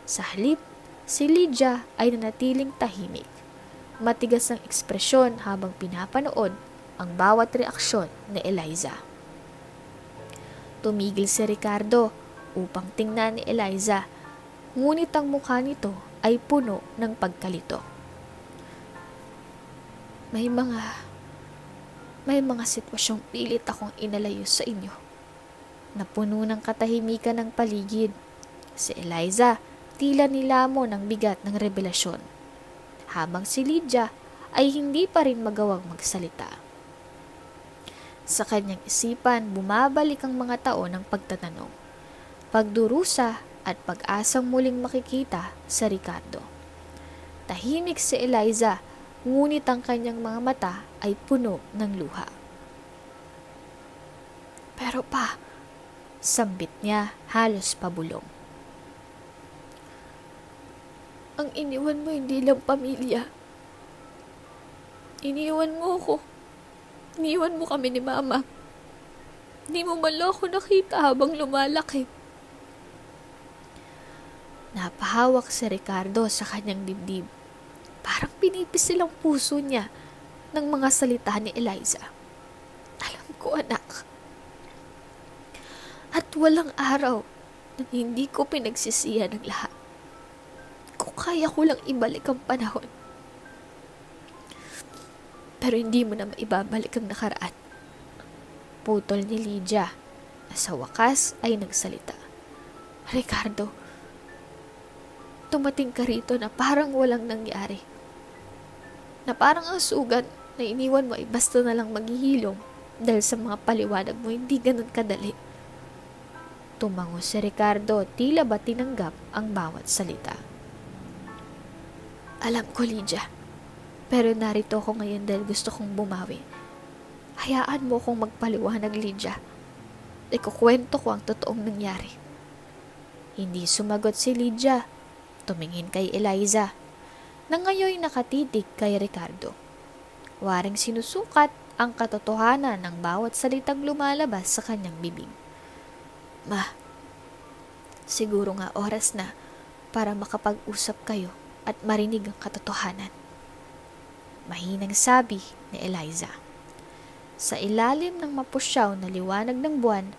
Sa halip, si Lydia ay nanatiling tahimik. Matigas ang ekspresyon habang pinapanood ang bawat reaksyon ni Eliza. Tumigil si Ricardo upang tingnan ni Eliza, ngunit ang mukha nito ay puno ng pagkalito. May mga sitwasyong pilit akong inalayo sa inyo. Napuno ng katahimikan ng paligid. Si Eliza tila nilamon ng bigat ng revelasyon, habang si Lydia ay hindi pa rin magawang magsalita. Sa kanyang isipan, bumabalik ang mga taon ng pagtatanong, pagdurusa at pag-asang muling makikita sa Ricardo. Tahimik si Eliza, ngunit ang kanyang mga mata ay puno ng luha. Pero pa, sambit niya halos pabulong. Ang iniwan mo hindi lang pamilya. Iniwan mo ako. Iniwan mo kami ni Mama. Hindi mo man lang ako nakita habang lumalaki. Napahawak si Ricardo sa kanyang dibdib. Parang pinipisil ang puso niya ng mga salita ni Eliza. Alam ko, anak. At walang araw na hindi ko pinagsisihan ng lahat. Kung kaya ko lang ibalik ang panahon. Pero hindi mo na maibabalik ang nakaraan. Putol ni Lydia na sa wakas ay nagsalita. Ricardo, tumating ka rito na parang walang nangyari. Na parang ang sugat na iniwan mo ay basta na lang maghihilom dahil sa mga paliwanag mo hindi ganun kadali. Tumango si Ricardo, tila ba tinanggap ang bawat salita. Alam ko, Lydia, pero narito ako ngayon dahil gusto kong bumawi. Hayaan mo kong magpaliwanag, Lydia. Ikukwento ko ang totoong nangyari. Hindi sumagot si Lydia. Tumingin kay Eliza, na ngayon nakatitig kay Ricardo. Waring sinusukat ang katotohanan ng bawat salitang lumalabas sa kanyang bibig. Ma, siguro nga oras na para makapag-usap kayo at marinig ang katotohanan. Mahinang sabi ni Eliza. Sa ilalim ng mapusyaw na liwanag ng buwan,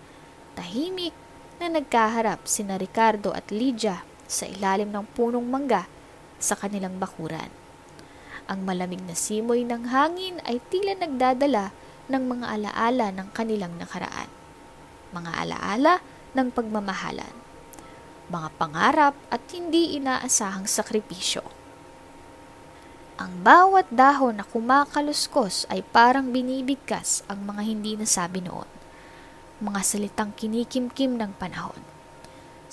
tahimik na nagkaharap sina Ricardo at Lydia sa ilalim ng punong mangga sa kanilang bakuran. Ang malamig na simoy ng hangin ay tila nagdadala ng mga alaala ng kanilang nakaraan. Mga alaala ng pagmamahalan, mga pangarap at hindi inaasahang sakripisyo. Ang bawat dahon na kumakaluskos ay parang binibigkas ang mga hindi nasabi noon, mga salitang kinikimkim ng panahon.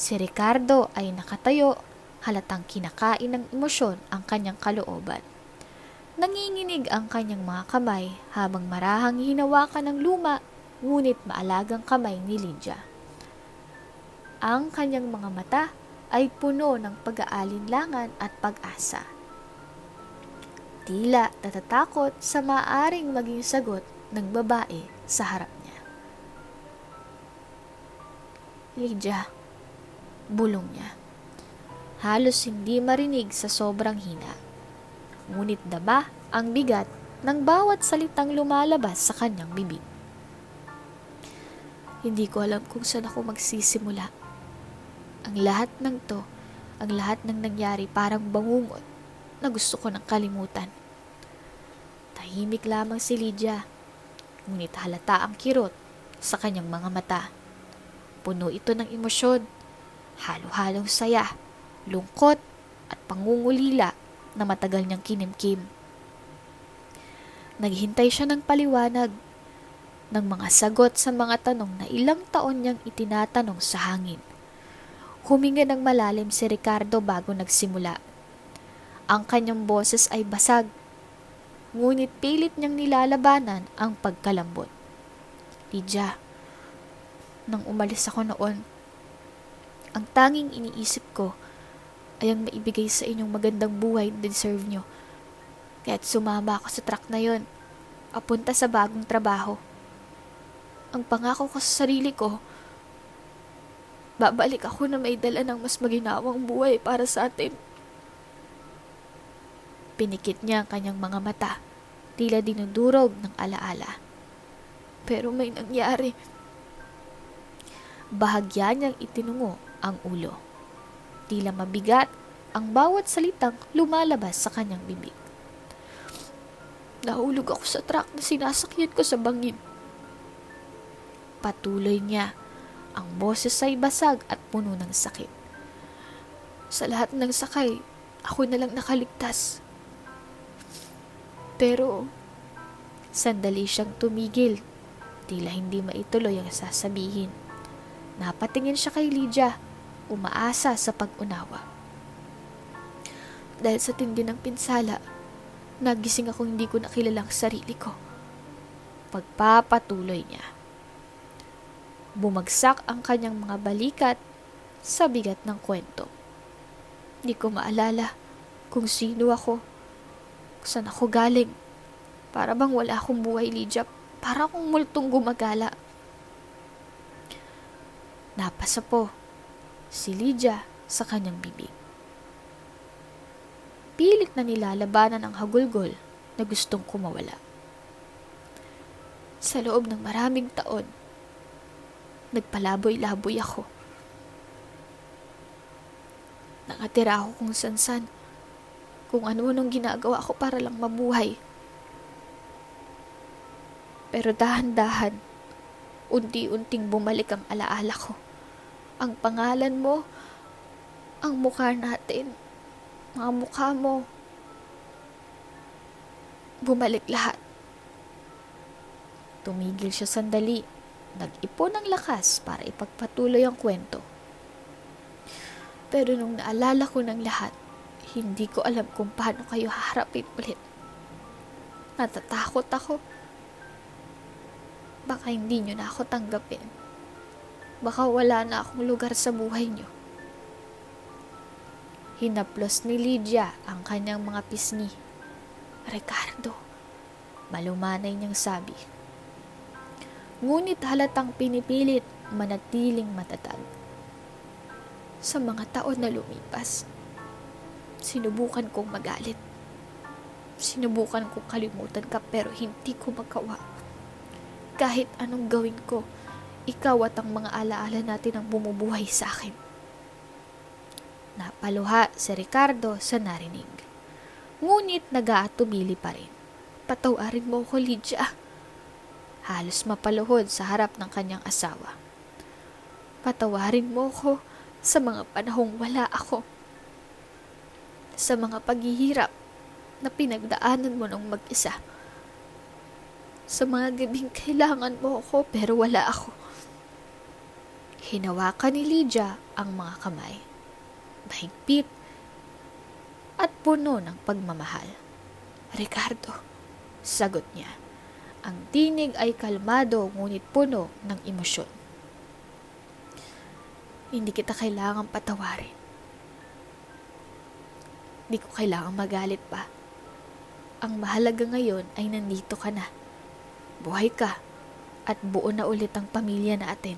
Si Ricardo ay nakatayo, halatang kinakain ng emosyon ang kanyang kalooban. Nanginginig ang kanyang mga kamay habang marahang hinawakan ng luma ngunit maalagang kamay ni Lydia. Ang kanyang mga mata ay puno ng pag-aalinlangan at pag-asa. Tila natatakot sa maaaring maging sagot ng babae sa harap niya. Lydia, bulong niya. Halos hindi marinig sa sobrang hina. Ngunit daba ang bigat ng bawat salitang lumalabas sa kanyang bibig. Hindi ko alam kung saan ako magsisimula. Ang lahat ng nangyari parang bangungot na gusto ko nang kalimutan. Tahimik lamang si Lydia, ngunit halata ang kirot sa kanyang mga mata. Puno ito ng emosyon, halo-halong saya, lungkot at pangungulila na matagal niyang kinimkim. Naghintay siya ng paliwanag, ng mga sagot sa mga tanong na ilang taon niyang itinatanong sa hangin. Huminga ng malalim si Ricardo bago nagsimula. Ang kanyang boses ay basag, ngunit pilit niyang nilalabanan ang pagkalambot. Lydia, nang umalis ako noon, ang tanging iniisip ko ay ang maibigay sa inyong magandang buhay na deserve nyo. Kaya't sumama ako sa truck na yon, papunta sa bagong trabaho. Ang pangako ko sa sarili ko, babalik ako na may dala ng mas maginawang buhay para sa atin. Pinikit niya ang kanyang mga mata, tila dinudurog ng alaala. Pero may nangyari. Bahagya niyang itinungo ang ulo. Tila mabigat ang bawat salitang lumalabas sa kanyang bibig. Nahulog ako sa truck na sinasakyan ko sa bangin. Patuloy niya. Ang boses ay basag at puno ng sakit. Sa lahat ng sakay, ako na lang nakaligtas. Pero, sandali siyang tumigil. Tila hindi maituloy ang sasabihin. Napatingin siya kay Lydia, umaasa sa pag-unawa. Dahil sa tindi ng pinsala, nagising ako hindi ko nakilalang sarili ko. Pagpapatuloy niya. Bumagsak ang kanyang mga balikat sa bigat ng kwento. Di ko maalala kung sino ako, kung saan ako galing. Para bang wala akong buhay, Lydia. Para akong multong gumagala. Napasa po si Lydia sa kanyang bibig. Pilit na nilalabanan ang hagulgol na gustong kumawala. Sa loob ng maraming taon, nagpalaboy-laboy ako. Nakatira ako kung san-san, kung ano-anong ginagawa ko para lang mabuhay. Pero dahan-dahan, unti-unting bumalik ang alaala ko. Ang pangalan mo, ang mukha natin, mga mukha mo. Bumalik lahat. Tumigil siya sandali. Nag-ipon ng lakas para ipagpatuloy ang kwento. Pero nung naalala ko ng lahat, hindi ko alam kung paano kayo haharapin ulit. Natatakot ako. Baka hindi nyo na ako tanggapin. Baka wala na akong lugar sa buhay nyo. Hinaplos ni Lydia ang kanyang mga pisngi. Ricardo, malumanay niyang sabi. Ngunit halatang pinipilit manatiling matatag. Sa mga taon na lumipas, sinubukan kong magalit. Sinubukan kong kalimutan ka pero hindi ko magawa. Kahit anong gawin ko, ikaw at ang mga alaala natin ang bumubuhay sa akin. Napaluha si Ricardo sa narinig. Ngunit nag-aatubili pa rin. Patawarin mo ako, Lydia. Halos mapaluhod sa harap ng kanyang asawa. Patawarin mo ako sa mga panahong wala ako. Sa mga paghihirap na pinagdaanan mo ng mag-isa. Sa mga gabing kailangan mo ako pero wala ako. Hinawakan ni Lydia ang mga kamay. Mahigpit at puno ng pagmamahal. Ricardo, sagot niya. Ang tinig ay kalmado ngunit puno ng emosyon. Hindi kita kailangang patawarin. Hindi ko kailangang magalit pa. Ang mahalaga ngayon ay nandito ka na. Buhay ka at buo na ulit ang pamilya natin.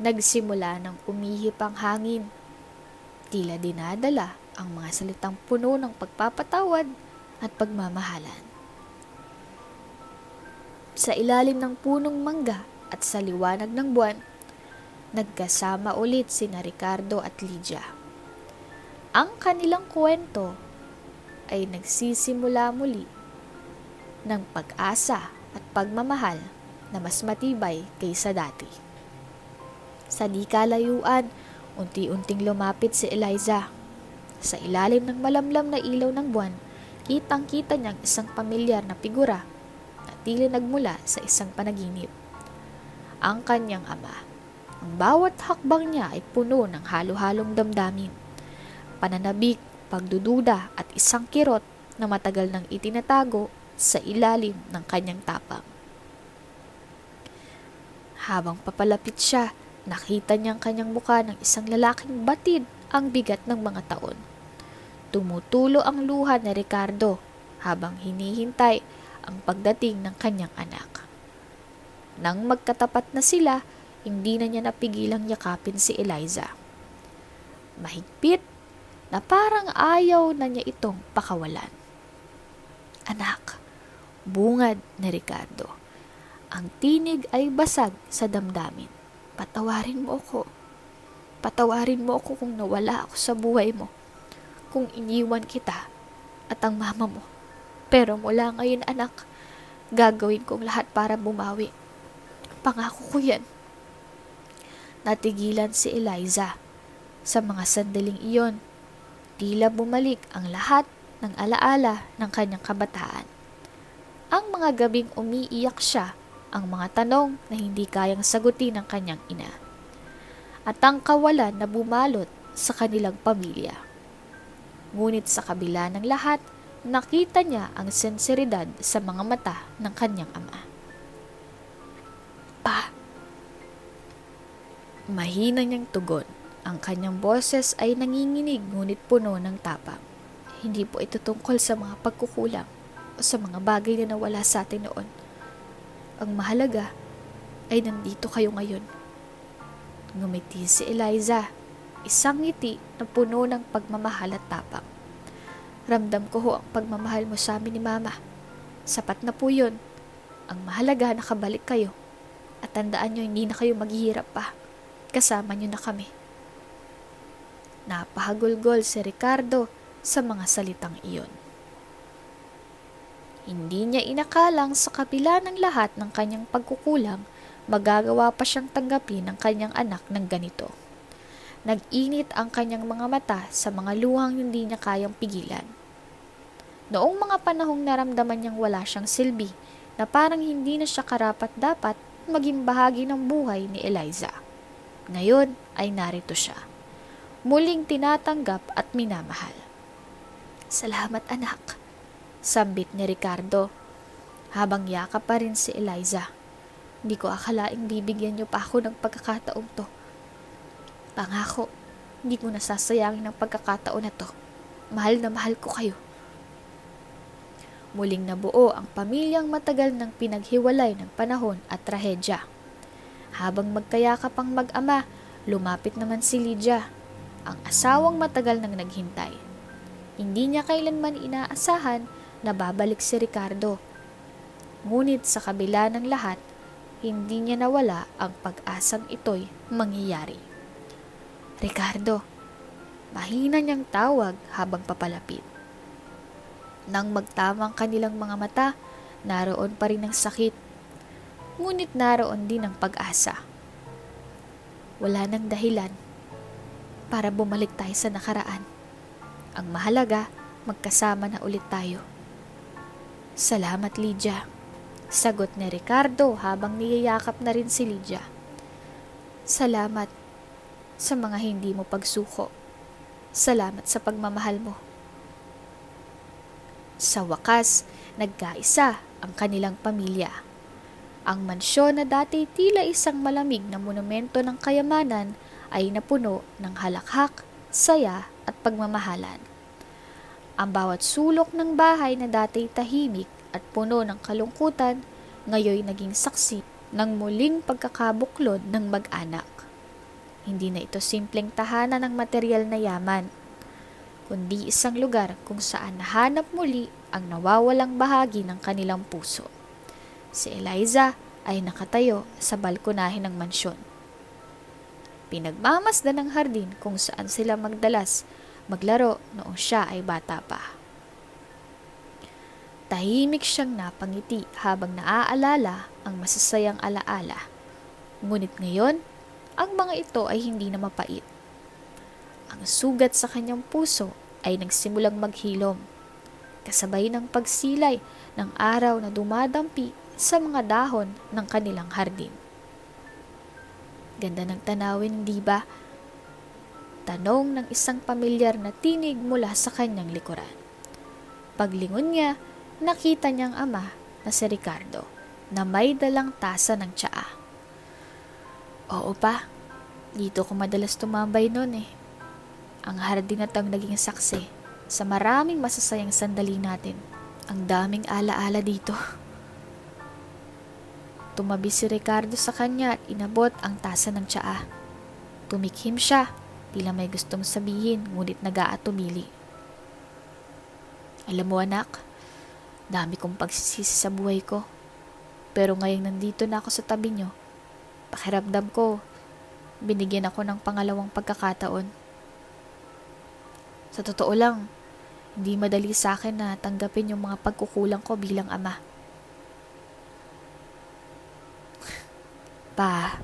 Nagsimula ng umihip ang hangin. Tila dinadala ang mga salitang puno ng pagpapatawad at pagmamahalan. Sa ilalim ng punong mangga at sa liwanag ng buwan, nagkasama ulit sina Ricardo at Lydia. Ang kanilang kwento ay nagsisimula muli ng pag-asa at pagmamahal na mas matibay kaysa dati. Sa di kalayuan, unti-unting lumapit si Eliza. Sa ilalim ng malamlam na ilaw ng buwan, kitang-kita niyang isang pamilyar na figura na tila nagmula sa isang panaginip. Ang kanyang ama. Ang bawat hakbang niya ay puno ng halo-halong damdamin, pananabik, pagdududa at isang kirot na matagal nang itinatago sa ilalim ng kanyang tapang. Habang papalapit siya, nakita niyang kanyang mukha ng isang lalaking batid ang bigat ng mga taon. Tumutulo ang luha ni Ricardo habang hinihintay ang pagdating ng kanyang anak. Nang magkatapat na sila, hindi na niya napigilang yakapin si Eliza. Mahigpit na parang ayaw na niya itong pakawalan. Anak, bungad ni Ricardo. Ang tinig ay basag sa damdamin. Patawarin mo ako. Patawarin mo ako kung nawala ako sa buhay mo. Kung iniwan kita at ang mama mo. Pero mula ngayon, anak, gagawin kong lahat para bumawi. Pangako ko yan. Natigilan si Eliza. Sa mga sandaling iyon, tila bumalik ang lahat ng alaala ng kanyang kabataan. Ang mga gabing umiiyak siya, ang mga tanong na hindi kayang sagutin ng kanyang ina, at ang kawalan na bumalot sa kanilang pamilya. Ngunit sa kabila ng lahat, nakita niya ang senseridad sa mga mata ng kanyang ama. Pa! Mahina niyang tugon. Ang kanyang boses ay nanginginig ngunit puno ng tapang. Hindi po ito tungkol sa mga pagkukulang o sa mga bagay na nawala sa atin noon. Ang mahalaga ay nandito kayo ngayon. Ngumiti si Eliza, isang ngiti na puno ng pagmamahal at tapang. Ramdam ko ho ang pagmamahal mo sa amin ni Mama. Sapat na po yun. Ang mahalaga nakabalik kayo. At tandaan nyo hindi na kayo maghihirap pa. Kasama nyo na kami. Napahagulgol si Ricardo sa mga salitang iyon. Hindi niya inakalang sa kabila ng lahat ng kanyang pagkukulang, magagawa pa siyang tanggapin ng kanyang anak ng ganito. Nag-init ang kanyang mga mata sa mga luhang hindi niya kayang pigilan. Noong mga panahong naramdaman niyang wala siyang silbi, na parang hindi na siya karapat-dapat maging bahagi ng buhay ni Eliza. Ngayon ay narito siya, muling tinatanggap at minamahal. "Salamat anak," sambit ni Ricardo, habang yakap pa rin si Eliza. "Hindi ko akalaing bibigyan niyo pa ako ng pagkakataong to. Pangako, hindi ko nasasayangin ang pagkakataon na to. Mahal na mahal ko kayo." Muling nabuo ang pamilyang matagal nang pinaghiwalay ng panahon at trahedya. Habang magkayakap ang mag-ama, lumapit naman si Lydia, ang asawang matagal nang naghintay. Hindi niya kailanman inaasahan na babalik si Ricardo. Ngunit sa kabila ng lahat, hindi niya nawala ang pag-asang ito'y mangyayari. "Ricardo," mahina niyang tawag habang papalapit. Nang magtamang kanilang mga mata, naroon pa rin ang sakit. Ngunit naroon din ang pag-asa. Wala nang dahilan para bumalik tayo sa nakaraan. Ang mahalaga, magkasama na ulit tayo. "Salamat, Lydia," sagot ni Ricardo habang niyayakap na rin si Lydia. "Salamat sa mga hindi mo pagsuko. Salamat sa pagmamahal mo." Sa wakas, nagkaisa ang kanilang pamilya. Ang mansyon na dati tila isang malamig na monumento ng kayamanan ay napuno ng halakhak, saya at pagmamahalan. Ang bawat sulok ng bahay na dati tahimik at puno ng kalungkutan, ngayon naging saksi ng muling pagkakabuklod ng mag-anak. Hindi na ito simpleng tahanan ng material na yaman, kundi isang lugar kung saan nahanap muli ang nawawalang bahagi ng kanilang puso. Si Eliza ay nakatayo sa balkonahe ng mansyon. Pinagmamasdan ng hardin kung saan sila maglaro noong siya ay bata pa. Tahimik siyang napangiti habang naaalala ang masasayang alaala. Ngunit ngayon, ang mga ito ay hindi na mapait. Ang sugat sa kanyang puso ay nagsimulang maghilom, kasabay ng pagsilay ng araw na dumadampi sa mga dahon ng kanilang hardin. "Ganda ng tanawin, di ba?" tanong ng isang pamilyar na tinig mula sa kanyang likuran. Paglingon niya, nakita niyang ama na si Ricardo na may dalang tasa ng tsaa. "Oo pa, dito ko madalas tumambay noon eh. Ang hardin at ang naging saksi sa maraming masasayang sandali natin. Ang daming alaala dito." Tumabi si Ricardo sa kanya at inabot ang tasa ng tsaa. Tumikhim siya, tila may gustong sabihin, ngunit nag-aatumili. "Alam mo anak, dami kong pagsisisi sa buhay ko. Pero ngayong nandito na ako sa tabi niyo, pakiramdam ko, binigyan ako ng pangalawang pagkakataon. Sa totoo lang, hindi madali sa akin na tanggapin yung mga pagkukulang ko bilang ama." "Pa,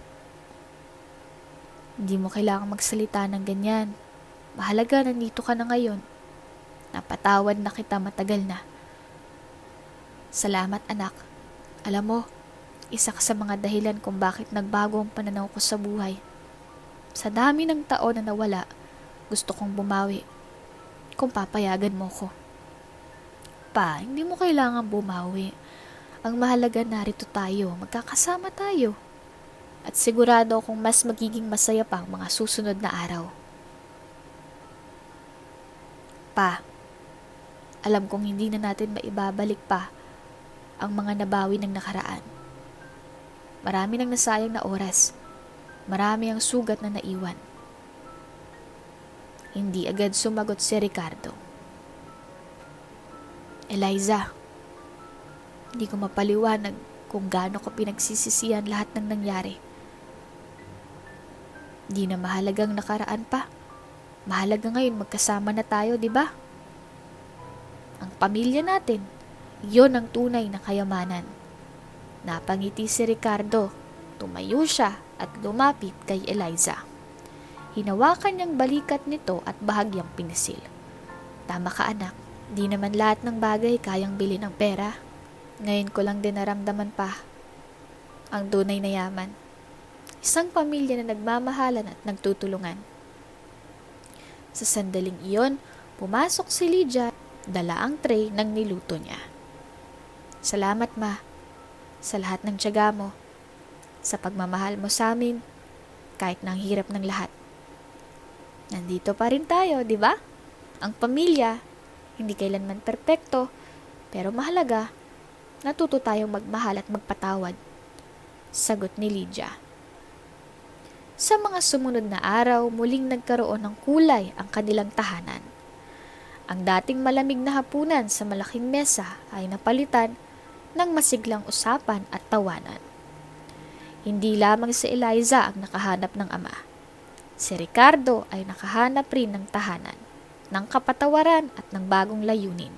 hindi mo kailangang magsalita ng ganyan. Mahalaga nandito ka na ngayon. Napatawad na kita matagal na." "Salamat anak. Alam mo, isa ka sa mga dahilan kung bakit nagbago ang pananaw ko sa buhay. Sa dami ng taon na nawala, gusto kong bumawi. Kung papayagan mo ko." "Pa, hindi mo kailangan bumawi. Ang mahalaga narito tayo, magkakasama tayo. At sigurado akong mas magiging masaya pa ang mga susunod na araw." "Pa, alam kong hindi na natin maibabalik pa ang mga nabawi ng nakaraan. Marami nang nasayang na oras. Marami ang sugat na naiwan." Hindi agad sumagot si Ricardo. "Eliza, hindi ko mapaliwanag kung gaano ko pinagsisisihan lahat ng nangyari. Di na mahalagang nakaraan pa. Mahalaga ngayon magkasama na tayo, di ba? Ang pamilya natin, yon ang tunay na kayamanan." Napangiti si Ricardo, Tumayo siya at lumapit kay Eliza. Hinawakan niyang balikat nito at bahagyang pinisil. Tama ka anak, di naman lahat ng bagay kayang bili ng pera. Ngayon ko lang din naramdaman pa ang tunay na yaman. Isang pamilya na nagmamahalan at nagtutulungan. Sa sandaling iyon, pumasok si Lydia, dala ang tray ng niluto niya. Salamat ma, sa lahat ng tiyaga mo, sa pagmamahal mo sa amin, kahit na ang hirap ng lahat. Nandito pa rin tayo, di ba? Ang pamilya, hindi kailanman perpekto, pero mahalaga, natuto tayong magmahal at magpatawad. Sagot ni Lydia. Sa mga sumunod na araw, muling nagkaroon ng kulay ang kanilang tahanan. Ang dating malamig na hapunan sa malaking mesa ay napalitan ng masiglang usapan at tawanan. Hindi lamang si Eliza ang nakahanap ng ama. Si Ricardo ay nakahanap rin ng tahanan, ng kapatawaran at ng bagong layunin.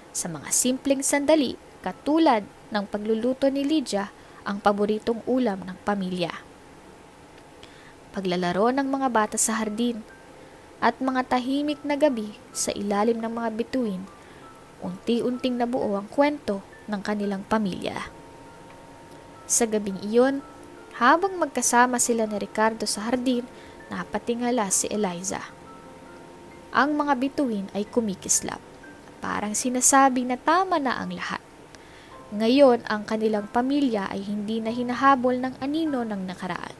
Sa mga simpleng sandali, katulad ng pagluluto ni Lydia, ang paboritong ulam ng pamilya. Paglalaro ng mga bata sa hardin, at mga tahimik na gabi sa ilalim ng mga bituin, unti-unting nabuo ang kwento ng kanilang pamilya. Sa gabing iyon, habang magkasama sila ni Ricardo sa hardin, napatingala si Eliza. Ang mga bituin ay kumikislap. Parang sinasabi na tama na ang lahat. Ngayon, ang kanilang pamilya ay hindi na hinahabol ng anino ng nakaraan.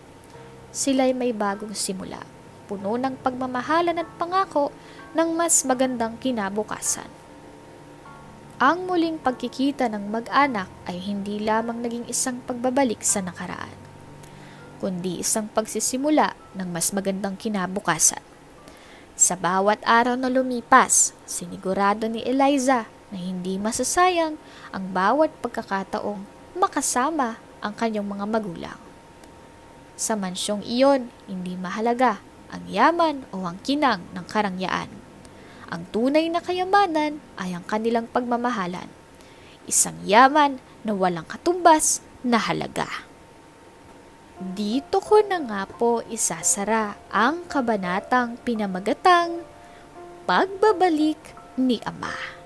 Sila'y may bagong simula, puno ng pagmamahalan at pangako ng mas magandang kinabukasan. Ang muling pagkikita ng mag-anak ay hindi lamang naging isang pagbabalik sa nakaraan, kundi isang pagsisimula ng mas magandang kinabukasan. Sa bawat araw na lumipas, sinigurado ni Eliza na hindi masasayang ang bawat pagkakataong makasama ang kanyang mga magulang. Sa mansyong iyon, hindi mahalaga ang yaman o ang kinang ng karangyaan. Ang tunay na kayamanan ay ang kanilang pagmamahalan. Isang yaman na walang katumbas na halaga. Dito ko na nga po isasara ang kabanatang pinamagatang Pagbabalik ni Ama.